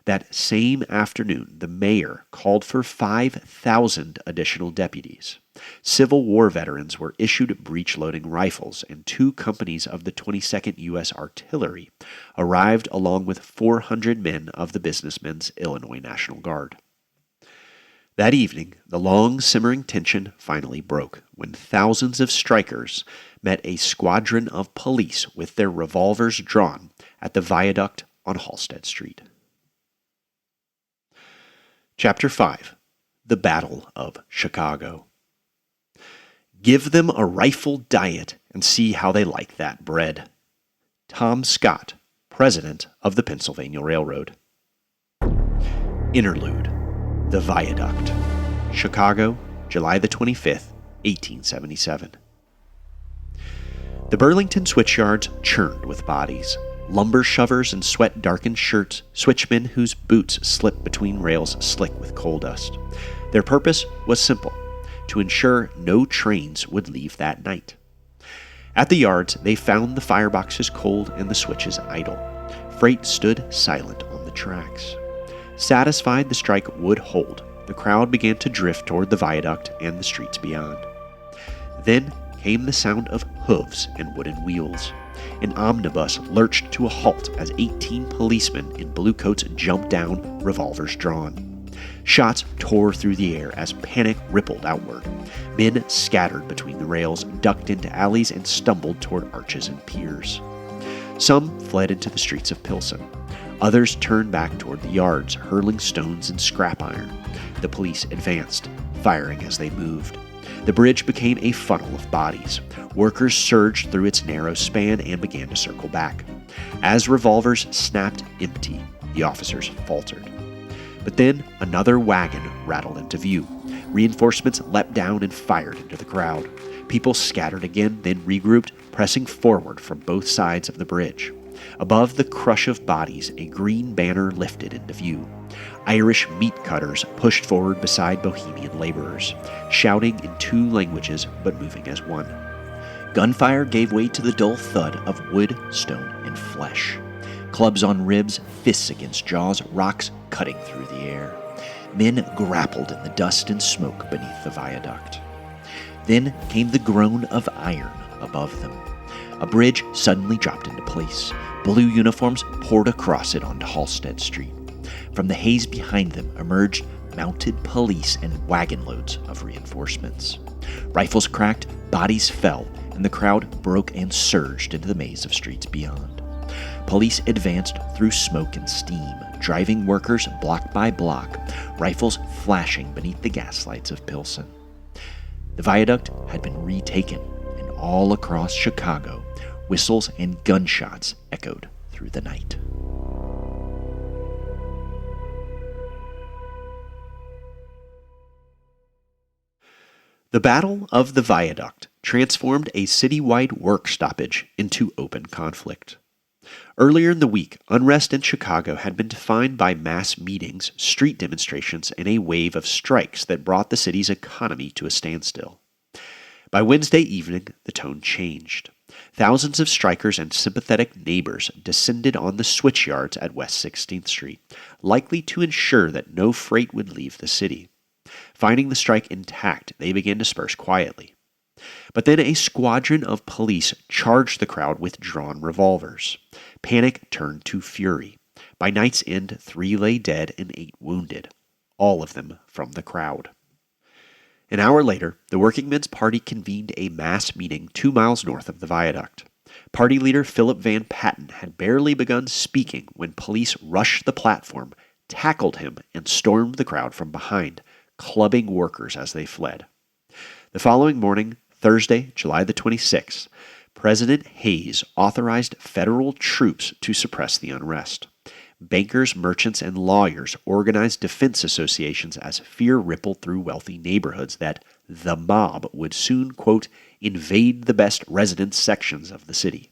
That same afternoon, the mayor called for 5,000 additional deputies. Civil War veterans were issued breech-loading rifles, and 2 companies of the 22nd U.S. Artillery arrived along with 400 men of the Businessmen's Illinois National Guard. That evening, the long simmering tension finally broke when thousands of strikers met a squadron of police with their revolvers drawn at the viaduct on Halsted Street. Chapter 5. The Battle of Chicago. Give them a rifle diet and see how they like that bread. Tom Scott, President of the Pennsylvania Railroad. Interlude. The Viaduct. Chicago, July the 25th, 1877. The Burlington switchyards churned with bodies. Lumber shovers in sweat-darkened shirts, switchmen whose boots slipped between rails slick with coal dust. Their purpose was simple, to ensure no trains would leave that night. At the yards, they found the fireboxes cold and the switches idle. Freight stood silent on the tracks. Satisfied the strike would hold, the crowd began to drift toward the viaduct and the streets beyond. Then came the sound of hooves and wooden wheels. An omnibus lurched to a halt as 18 policemen in blue coats jumped down, revolvers drawn. Shots tore through the air as panic rippled outward. Men scattered between the rails, ducked into alleys, and stumbled toward arches and piers. Some fled into the streets of Pilsen. Others turned back toward the yards, hurling stones and scrap iron. The police advanced, firing as they moved. The bridge became a funnel of bodies. Workers surged through its narrow span and began to circle back. As revolvers snapped empty, the officers faltered. But then another wagon rattled into view. Reinforcements leapt down and fired into the crowd. People scattered again, then regrouped, pressing forward from both sides of the bridge. Above the crush of bodies, a green banner lifted into view. Irish meat cutters pushed forward beside Bohemian laborers, shouting in 2 languages but moving as one. Gunfire gave way to the dull thud of wood, stone, and flesh. Clubs on ribs, fists against jaws, rocks cutting through the air. Men grappled in the dust and smoke beneath the viaduct. Then came the groan of iron above them. A bridge suddenly dropped into place. Blue uniforms poured across it onto Halsted Street. From the haze behind them emerged mounted police and wagon loads of reinforcements. Rifles cracked, bodies fell, and the crowd broke and surged into the maze of streets beyond. Police advanced through smoke and steam, driving workers block by block, rifles flashing beneath the gaslights of Pilsen. The viaduct had been retaken, and all across Chicago, whistles and gunshots echoed through the night. The Battle of the Viaduct transformed a citywide work stoppage into open conflict. Earlier in the week, unrest in Chicago had been defined by mass meetings, street demonstrations, and a wave of strikes that brought the city's economy to a standstill. By Wednesday evening, the tone changed. Thousands of strikers and sympathetic neighbors descended on the switch yards at West 16th Street, likely to ensure that no freight would leave the city. Finding the strike intact, they began to disperse quietly. But then a squadron of police charged the crowd with drawn revolvers. Panic turned to fury. By night's end, 3 lay dead and 8 wounded, all of them from the crowd. An hour later, the Working Men's Party convened a mass meeting 2 miles north of the viaduct. Party leader Philip Van Patten had barely begun speaking when police rushed the platform, tackled him, and stormed the crowd from behind, clubbing workers as they fled. The following morning, Thursday, July the 26th, President Hayes authorized federal troops to suppress the unrest. Bankers, merchants, and lawyers organized defense associations as fear rippled through wealthy neighborhoods that the mob would soon, quote, invade the best residence sections of the city.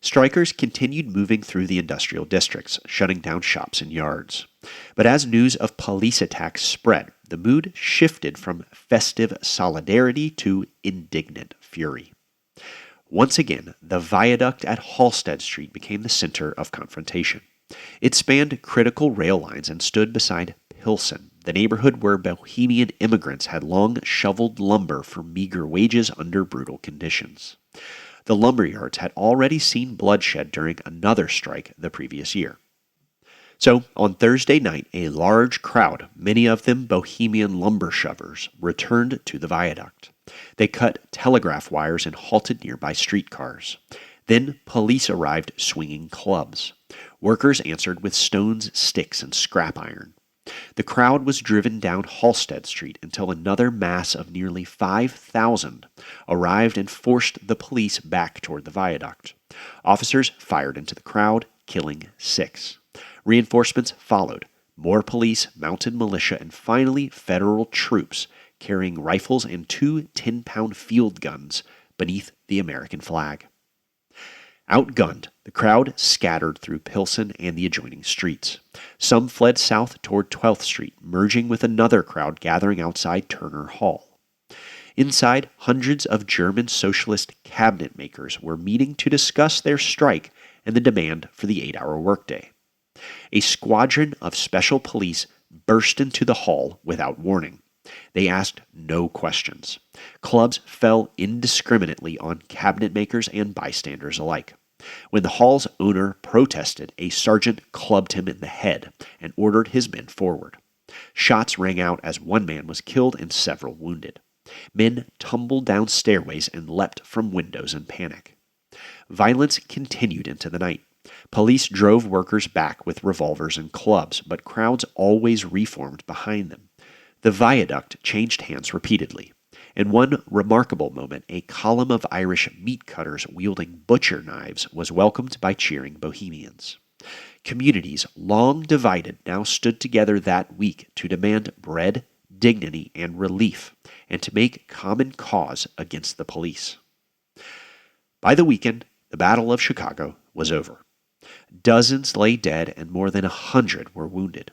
Strikers continued moving through the industrial districts, shutting down shops and yards. But as news of police attacks spread, the mood shifted from festive solidarity to indignant fury. Once again, the viaduct at Halsted Street became the center of confrontation. It spanned critical rail lines and stood beside Pilsen, the neighborhood where Bohemian immigrants had long shoveled lumber for meager wages under brutal conditions. The lumberyards had already seen bloodshed during another strike the previous year. So, on Thursday night, a large crowd, many of them Bohemian lumber shovers, returned to the viaduct. They cut telegraph wires and halted nearby streetcars. Then police arrived swinging clubs. Workers answered with stones, sticks, and scrap iron. The crowd was driven down Halsted Street until another mass of nearly 5,000 arrived and forced the police back toward the viaduct. Officers fired into the crowd, killing 6. Reinforcements followed. More police, mounted militia, and finally federal troops carrying rifles and 2 10-pound field guns beneath the American flag. Outgunned, the crowd scattered through Pilsen and the adjoining streets. Some fled south toward 12th Street, merging with another crowd gathering outside Turner Hall. Inside, hundreds of German socialist cabinet makers were meeting to discuss their strike and the demand for the 8-hour workday. A squadron of special police burst into the hall without warning. They asked no questions. Clubs fell indiscriminately on cabinet makers and bystanders alike. When the hall's owner protested, a sergeant clubbed him in the head and ordered his men forward. Shots rang out as one man was killed and several wounded. Men tumbled down stairways and leapt from windows in panic. Violence continued into the night. Police drove workers back with revolvers and clubs, but crowds always reformed behind them. The viaduct changed hands repeatedly. In one remarkable moment, a column of Irish meat cutters wielding butcher knives was welcomed by cheering Bohemians. Communities, long divided, now stood together that week to demand bread, dignity, and relief, and to make common cause against the police. By the weekend, the Battle of Chicago was over. Dozens lay dead and more than 100 were wounded.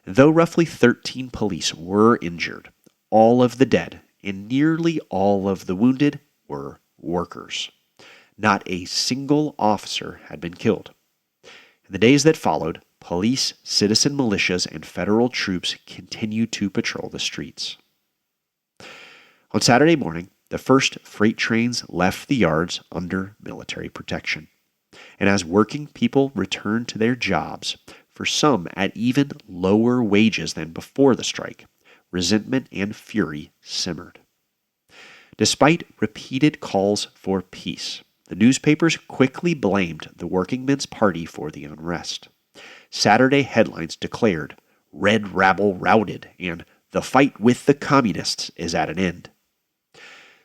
Though roughly 13 police were injured, all of the dead and nearly all of the wounded were workers. Not a single officer had been killed. In the days that followed, police, citizen militias, and federal troops continued to patrol the streets. On Saturday morning, the first freight trains left the yards under military protection. And as working people returned to their jobs, for some at even lower wages than before the strike, resentment and fury simmered. Despite repeated calls for peace, the newspapers quickly blamed the Working Men's Party for the unrest. Saturday headlines declared, "Red Rabble routed," and "The fight with the communists is at an end."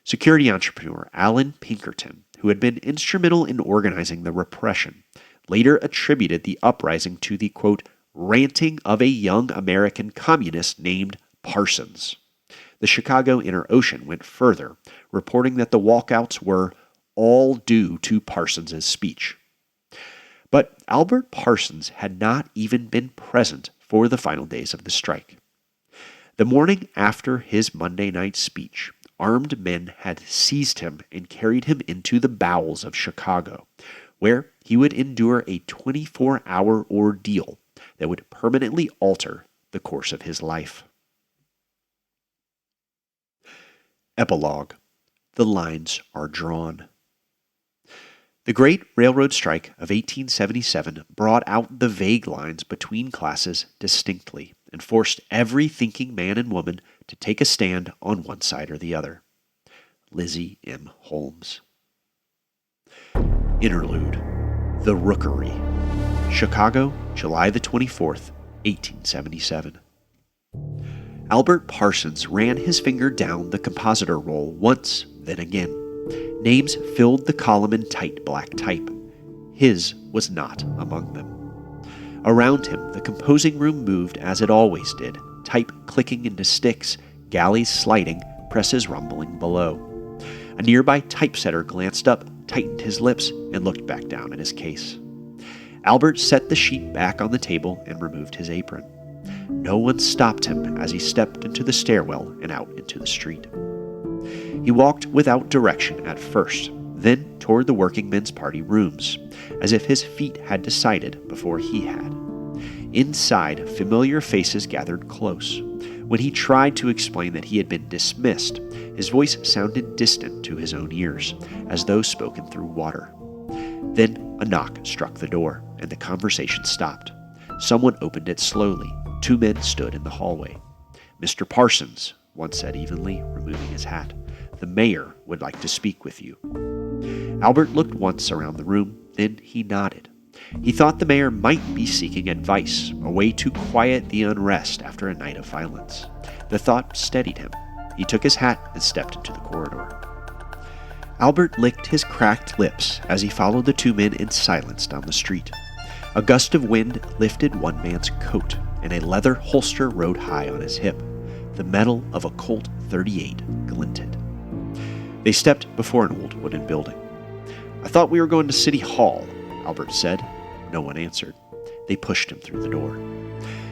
Security entrepreneur Alan Pinkerton, who had been instrumental in organizing the repression, later attributed the uprising to the, quote, ranting of a young American communist named Parsons. The Chicago Inner Ocean went further, reporting that the walkouts were all due to Parsons' speech. But Albert Parsons had not even been present for the final days of the strike. The morning after his Monday night speech, armed men had seized him and carried him into the bowels of Chicago, where he would endure a 24-hour ordeal that would permanently alter the course of his life. Epilogue. The lines are drawn. The Great Railroad Strike of 1877 brought out the vague lines between classes distinctly and forced every thinking man and woman to take a stand on one side or the other. Lizzie M. Holmes. Interlude. The Rookery. Chicago, July the 24th, 1877. Albert Parsons ran his finger down the compositor roll once, then again. Names filled the column in tight black type. His was not among them. Around him, the composing room moved as it always did, type clicking into sticks, galleys sliding, presses rumbling below. A nearby typesetter glanced up, tightened his lips, and looked back down at his case. Albert set the sheet back on the table and removed his apron. No one stopped him as he stepped into the stairwell and out into the street. He walked without direction at first, then toward the working men's party rooms, as if his feet had decided before he had. Inside, familiar faces gathered close. When he tried to explain that he had been dismissed, his voice sounded distant to his own ears, as though spoken through water. Then a knock struck the door, and the conversation stopped. Someone opened it slowly. Two men stood in the hallway. "Mr. Parsons," one said evenly, removing his hat. "The mayor would like to speak with you." Albert looked once around the room, then he nodded. He thought the mayor might be seeking advice, a way to quiet the unrest after a night of violence. The thought steadied him. He took his hat and stepped into the corridor. Albert licked his cracked lips as he followed the two men in silence down the street. A gust of wind lifted one man's coat, and a leather holster rode high on his hip. The metal of a Colt .38 glinted. They stepped before an old wooden building. "I thought we were going to City Hall," Albert said. No one answered. They pushed him through the door.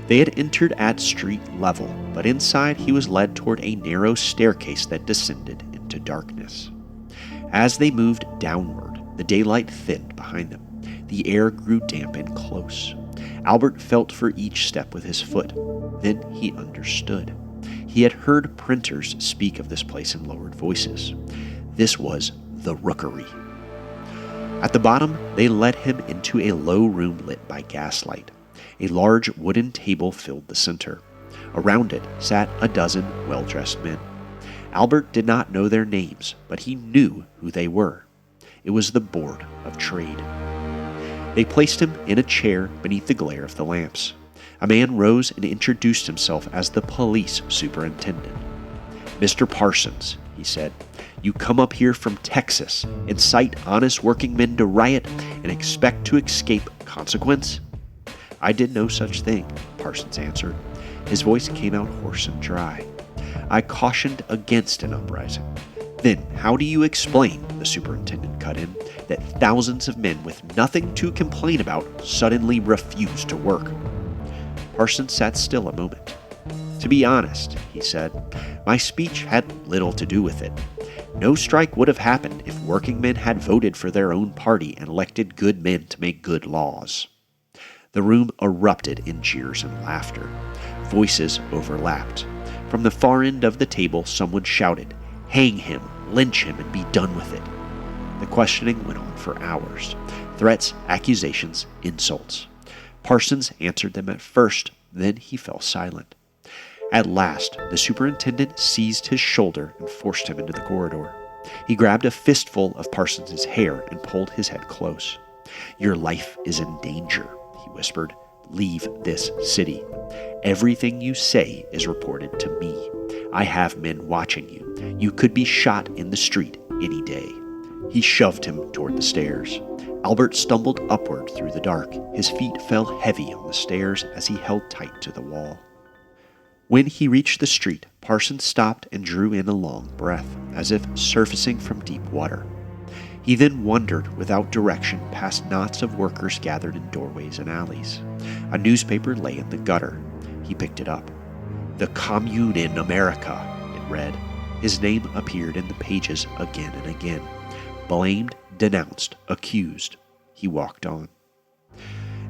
They had entered at street level, but inside he was led toward a narrow staircase that descended into darkness. As they moved downward, the daylight thinned behind them. The air grew damp and close. Albert felt for each step with his foot. Then he understood. He had heard printers speak of this place in lowered voices. This was the Rookery. At the bottom, they led him into a low room lit by gaslight. A large wooden table filled the center. Around it sat a dozen well-dressed men. Albert did not know their names, but he knew who they were. It was the Board of Trade. They placed him in a chair beneath the glare of the lamps. A man rose and introduced himself as the police superintendent. "Mr. Parsons," he said, "you come up here from Texas, incite honest working men to riot, and expect to escape consequence?" "I did no such thing," Parsons answered. His voice came out hoarse and dry. "I cautioned against an uprising." "Then how do you explain," the superintendent cut in, "that thousands of men with nothing to complain about suddenly refuse to work?" Parsons sat still a moment. "To be honest," he said, "my speech had little to do with it. No strike would have happened if working men had voted for their own party and elected good men to make good laws." The room erupted in jeers and laughter. Voices overlapped. From the far end of the table, someone shouted, "Hang him, lynch him, and be done with it." The questioning went on for hours. Threats, accusations, insults. Parsons answered them at first, then he fell silent. At last, the superintendent seized his shoulder and forced him into the corridor. He grabbed a fistful of Parsons' hair and pulled his head close. "Your life is in danger," he whispered. "Leave this city. Everything you say is reported to me. I have men watching you. You could be shot in the street any day." He shoved him toward the stairs. Albert stumbled upward through the dark. His feet fell heavy on the stairs as he held tight to the wall. When he reached the street, Parsons stopped and drew in a long breath, as if surfacing from deep water. He then wandered without direction past knots of workers gathered in doorways and alleys. A newspaper lay in the gutter. He picked it up. "The Commune in America," it read. His name appeared in the pages again and again. Blamed, denounced, accused. He walked on.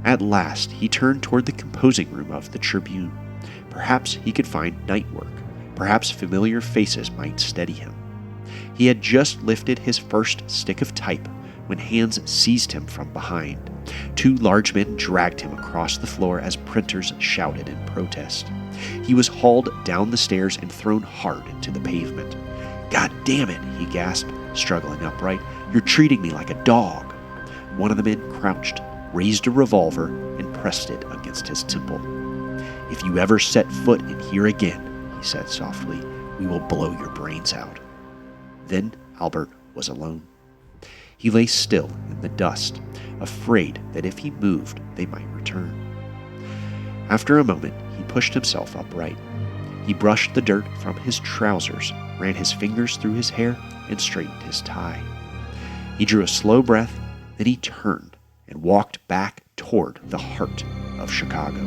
At last, he turned toward the composing room of the Tribune. Perhaps he could find night work. Perhaps familiar faces might steady him. He had just lifted his first stick of type when hands seized him from behind. Two large men dragged him across the floor as printers shouted in protest. He was hauled down the stairs and thrown hard into the pavement. "God damn it," he gasped, struggling upright. "You're treating me like a dog." One of the men crouched, raised a revolver, and pressed it against his temple. "If you ever set foot in here again," he said softly, "we will blow your brains out." Then Albert was alone. He lay still in the dust, afraid that if he moved, they might return. After a moment, he pushed himself upright. He brushed the dirt from his trousers, ran his fingers through his hair, and straightened his tie. He drew a slow breath, then he turned and walked back toward the heart of Chicago.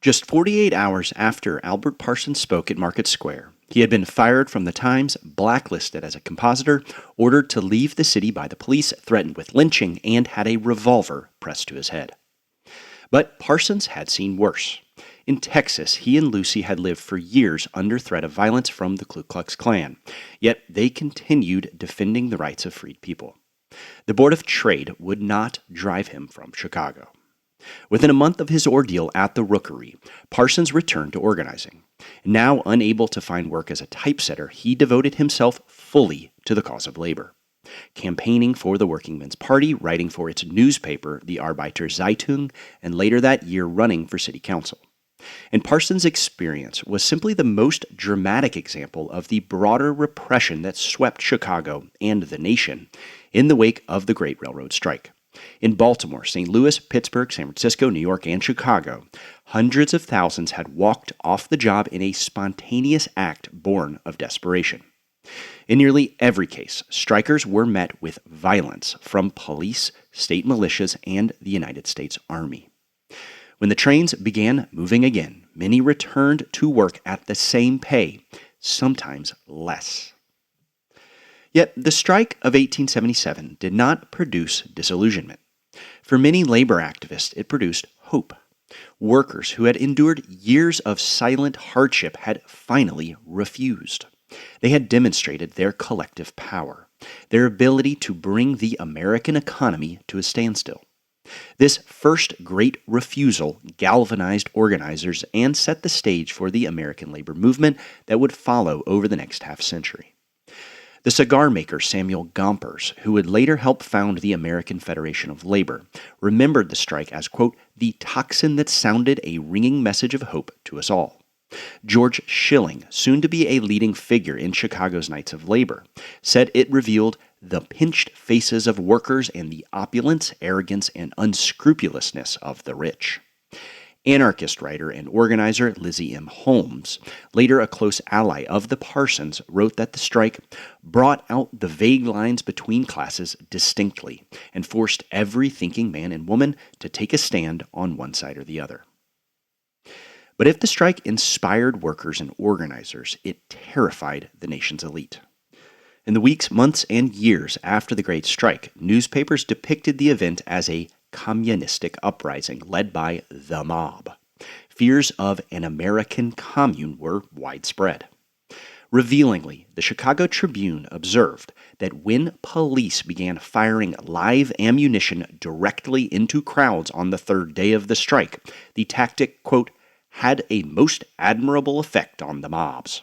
Just 48 hours after Albert Parsons spoke at Market Square, he had been fired from the Times, blacklisted as a compositor, ordered to leave the city by the police, threatened with lynching, and had a revolver pressed to his head. But Parsons had seen worse. In Texas, he and Lucy had lived for years under threat of violence from the Ku Klux Klan, yet they continued defending the rights of freed people. The Board of Trade would not drive him from Chicago. Within a month of his ordeal at the Rookery, Parsons returned to organizing. Now unable to find work as a typesetter, he devoted himself fully to the cause of labor. Campaigning for the Working Men's Party, writing for its newspaper, the Arbeiter Zeitung, and later that year running for city council. And Parsons' experience was simply the most dramatic example of the broader repression that swept Chicago and the nation in the wake of the Great Railroad Strike. In Baltimore, St. Louis, Pittsburgh, San Francisco, New York, and Chicago, hundreds of thousands had walked off the job in a spontaneous act born of desperation. In nearly every case, strikers were met with violence from police, state militias, and the United States Army. When the trains began moving again, many returned to work at the same pay, sometimes less. Yet the strike of 1877 did not produce disillusionment. For many labor activists, it produced hope. Workers who had endured years of silent hardship had finally refused. They had demonstrated their collective power, their ability to bring the American economy to a standstill. This first great refusal galvanized organizers and set the stage for the American labor movement that would follow over the next half-century. The cigar maker Samuel Gompers, who would later help found the American Federation of Labor, remembered the strike as, quote, the tocsin that sounded a ringing message of hope to us all. George Schilling, soon to be a leading figure in Chicago's Knights of Labor, said it revealed the pinched faces of workers and the opulence, arrogance, and unscrupulousness of the rich. Anarchist writer and organizer Lizzie M. Holmes, later a close ally of the Parsons, wrote that the strike brought out the vague lines between classes distinctly and forced every thinking man and woman to take a stand on one side or the other. But if the strike inspired workers and organizers, it terrified the nation's elite. In the weeks, months, and years after the Great Strike, newspapers depicted the event as a communistic uprising led by the mob. Fears of an American commune were widespread. Revealingly, the Chicago Tribune observed that when police began firing live ammunition directly into crowds on the third day of the strike, the tactic, quote, had a most admirable effect on the mobs.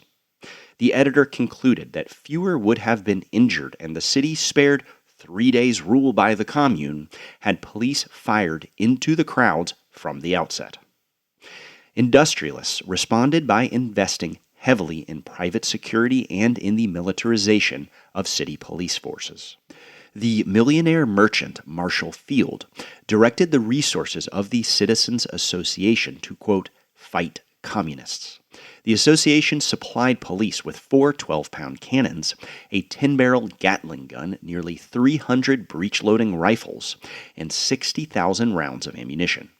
The editor concluded that fewer would have been injured and the city spared 3 days' rule by the commune had police fired into the crowds from the outset. Industrialists responded by investing heavily in private security and in the militarization of city police forces. The millionaire merchant Marshall Field directed the resources of the Citizens Association to, quote, fight communists. The association supplied police with 4 12-pound cannons, a 10-barrel Gatling gun, nearly 300 breech-loading rifles, and 60,000 rounds of ammunition.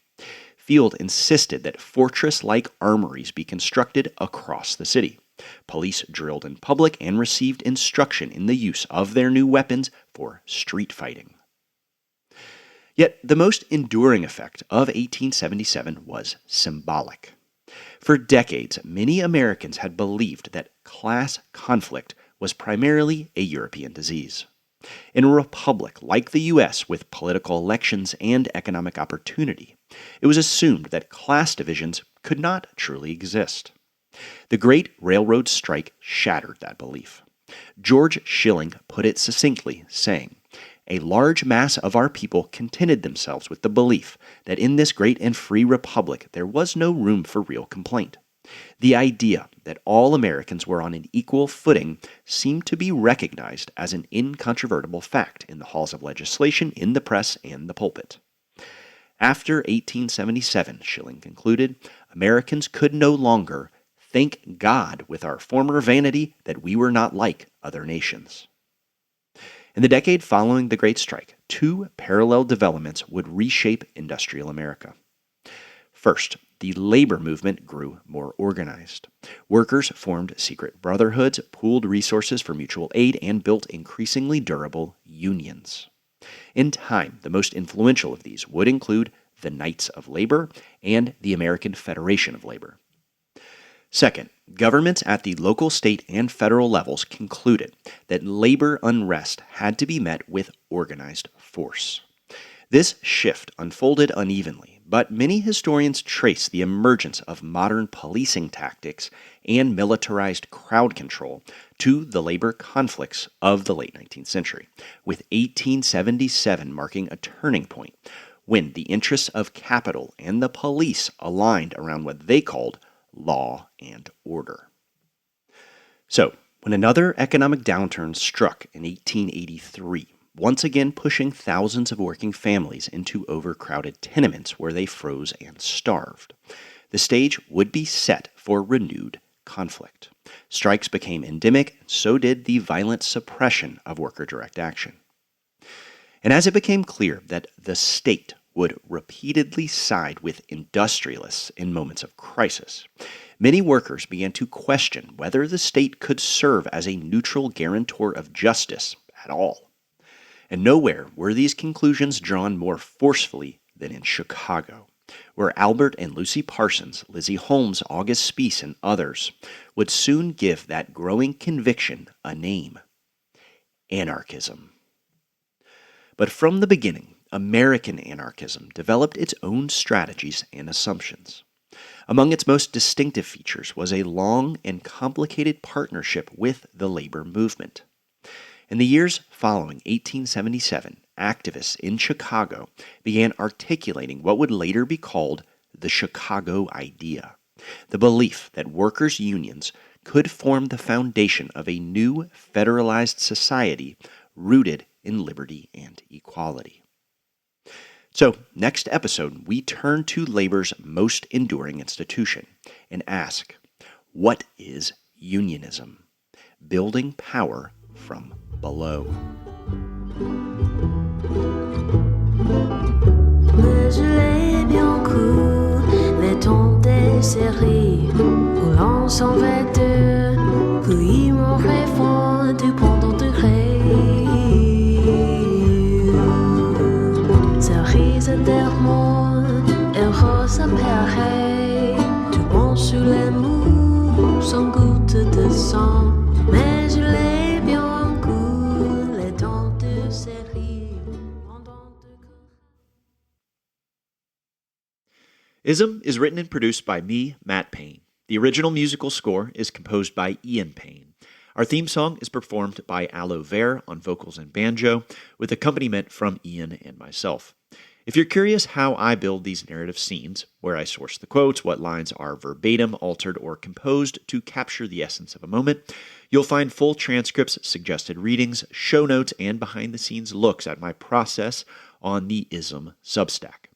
Field insisted that fortress-like armories be constructed across the city. Police drilled in public and received instruction in the use of their new weapons for street fighting. Yet the most enduring effect of 1877 was symbolic. For decades, many Americans had believed that class conflict was primarily a European disease. In a republic like the U.S. with political elections and economic opportunity, it was assumed that class divisions could not truly exist. The Great Railroad Strike shattered that belief. George Schilling put it succinctly, saying, "A large mass of our people contented themselves with the belief that in this great and free republic there was no room for real complaint. The idea that all Americans were on an equal footing seemed to be recognized as an incontrovertible fact in the halls of legislation, in the press, and the pulpit." After 1877, Schilling concluded, Americans could no longer thank God with our former vanity that we were not like other nations. In the decade following the Great Strike, 2 parallel developments would reshape industrial America. First, the labor movement grew more organized. Workers formed secret brotherhoods, pooled resources for mutual aid, and built increasingly durable unions. In time, the most influential of these would include the Knights of Labor and the American Federation of Labor. Second, governments at the local, state, and federal levels concluded that labor unrest had to be met with organized force. This shift unfolded unevenly, but many historians trace the emergence of modern policing tactics and militarized crowd control to the labor conflicts of the late 19th century, with 1877 marking a turning point when the interests of capital and the police aligned around what they called law and order. So, when another economic downturn struck in 1883, once again pushing thousands of working families into overcrowded tenements where they froze and starved, the stage would be set for renewed conflict. Strikes became endemic, and so did the violent suppression of worker direct action. And as it became clear that the state would repeatedly side with industrialists in moments of crisis, many workers began to question whether the state could serve as a neutral guarantor of justice at all. And nowhere were these conclusions drawn more forcefully than in Chicago, where Albert and Lucy Parsons, Lizzie Holmes, August Spiess, and others would soon give that growing conviction a name: anarchism. But from the beginning, American anarchism developed its own strategies and assumptions. Among its most distinctive features was a long and complicated partnership with the labor movement. In the years following 1877, activists in Chicago began articulating what would later be called the Chicago idea, the belief that workers' unions could form the foundation of a new federalized society rooted in liberty and equality. So, next episode, we turn to labor's most enduring institution and ask, what is unionism? Building power from below. Mais je l'ai bien cru, les temps des séries où l'on s'en vêtait, puis mon réfond pendant degrés. Cerise d'Hermont, elle rose pareil, tout bon sur les mous, sans goutte de sang. Mais je l'ai bien cru, les temps de série. Ism is written and produced by me, Matt Payne. The original musical score is composed by Ian Payne. Our theme song is performed by Aloe Vera on vocals and banjo, with accompaniment from Ian and myself. If you're curious how I build these narrative scenes, where I source the quotes, what lines are verbatim, altered, or composed to capture the essence of a moment, you'll find full transcripts, suggested readings, show notes, and behind-the-scenes looks at my process on the Ism Substack.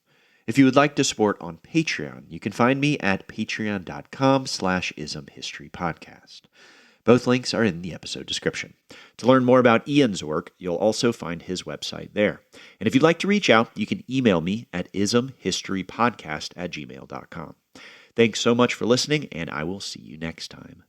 If you would like to support on Patreon, you can find me at patreon.com/ismhistorypodcast. Both links are in the episode description. To learn more about Ian's work, you'll also find his website there. And if you'd like to reach out, you can email me at ismhistorypodcast@gmail.com. Thanks so much for listening, and I will see you next time.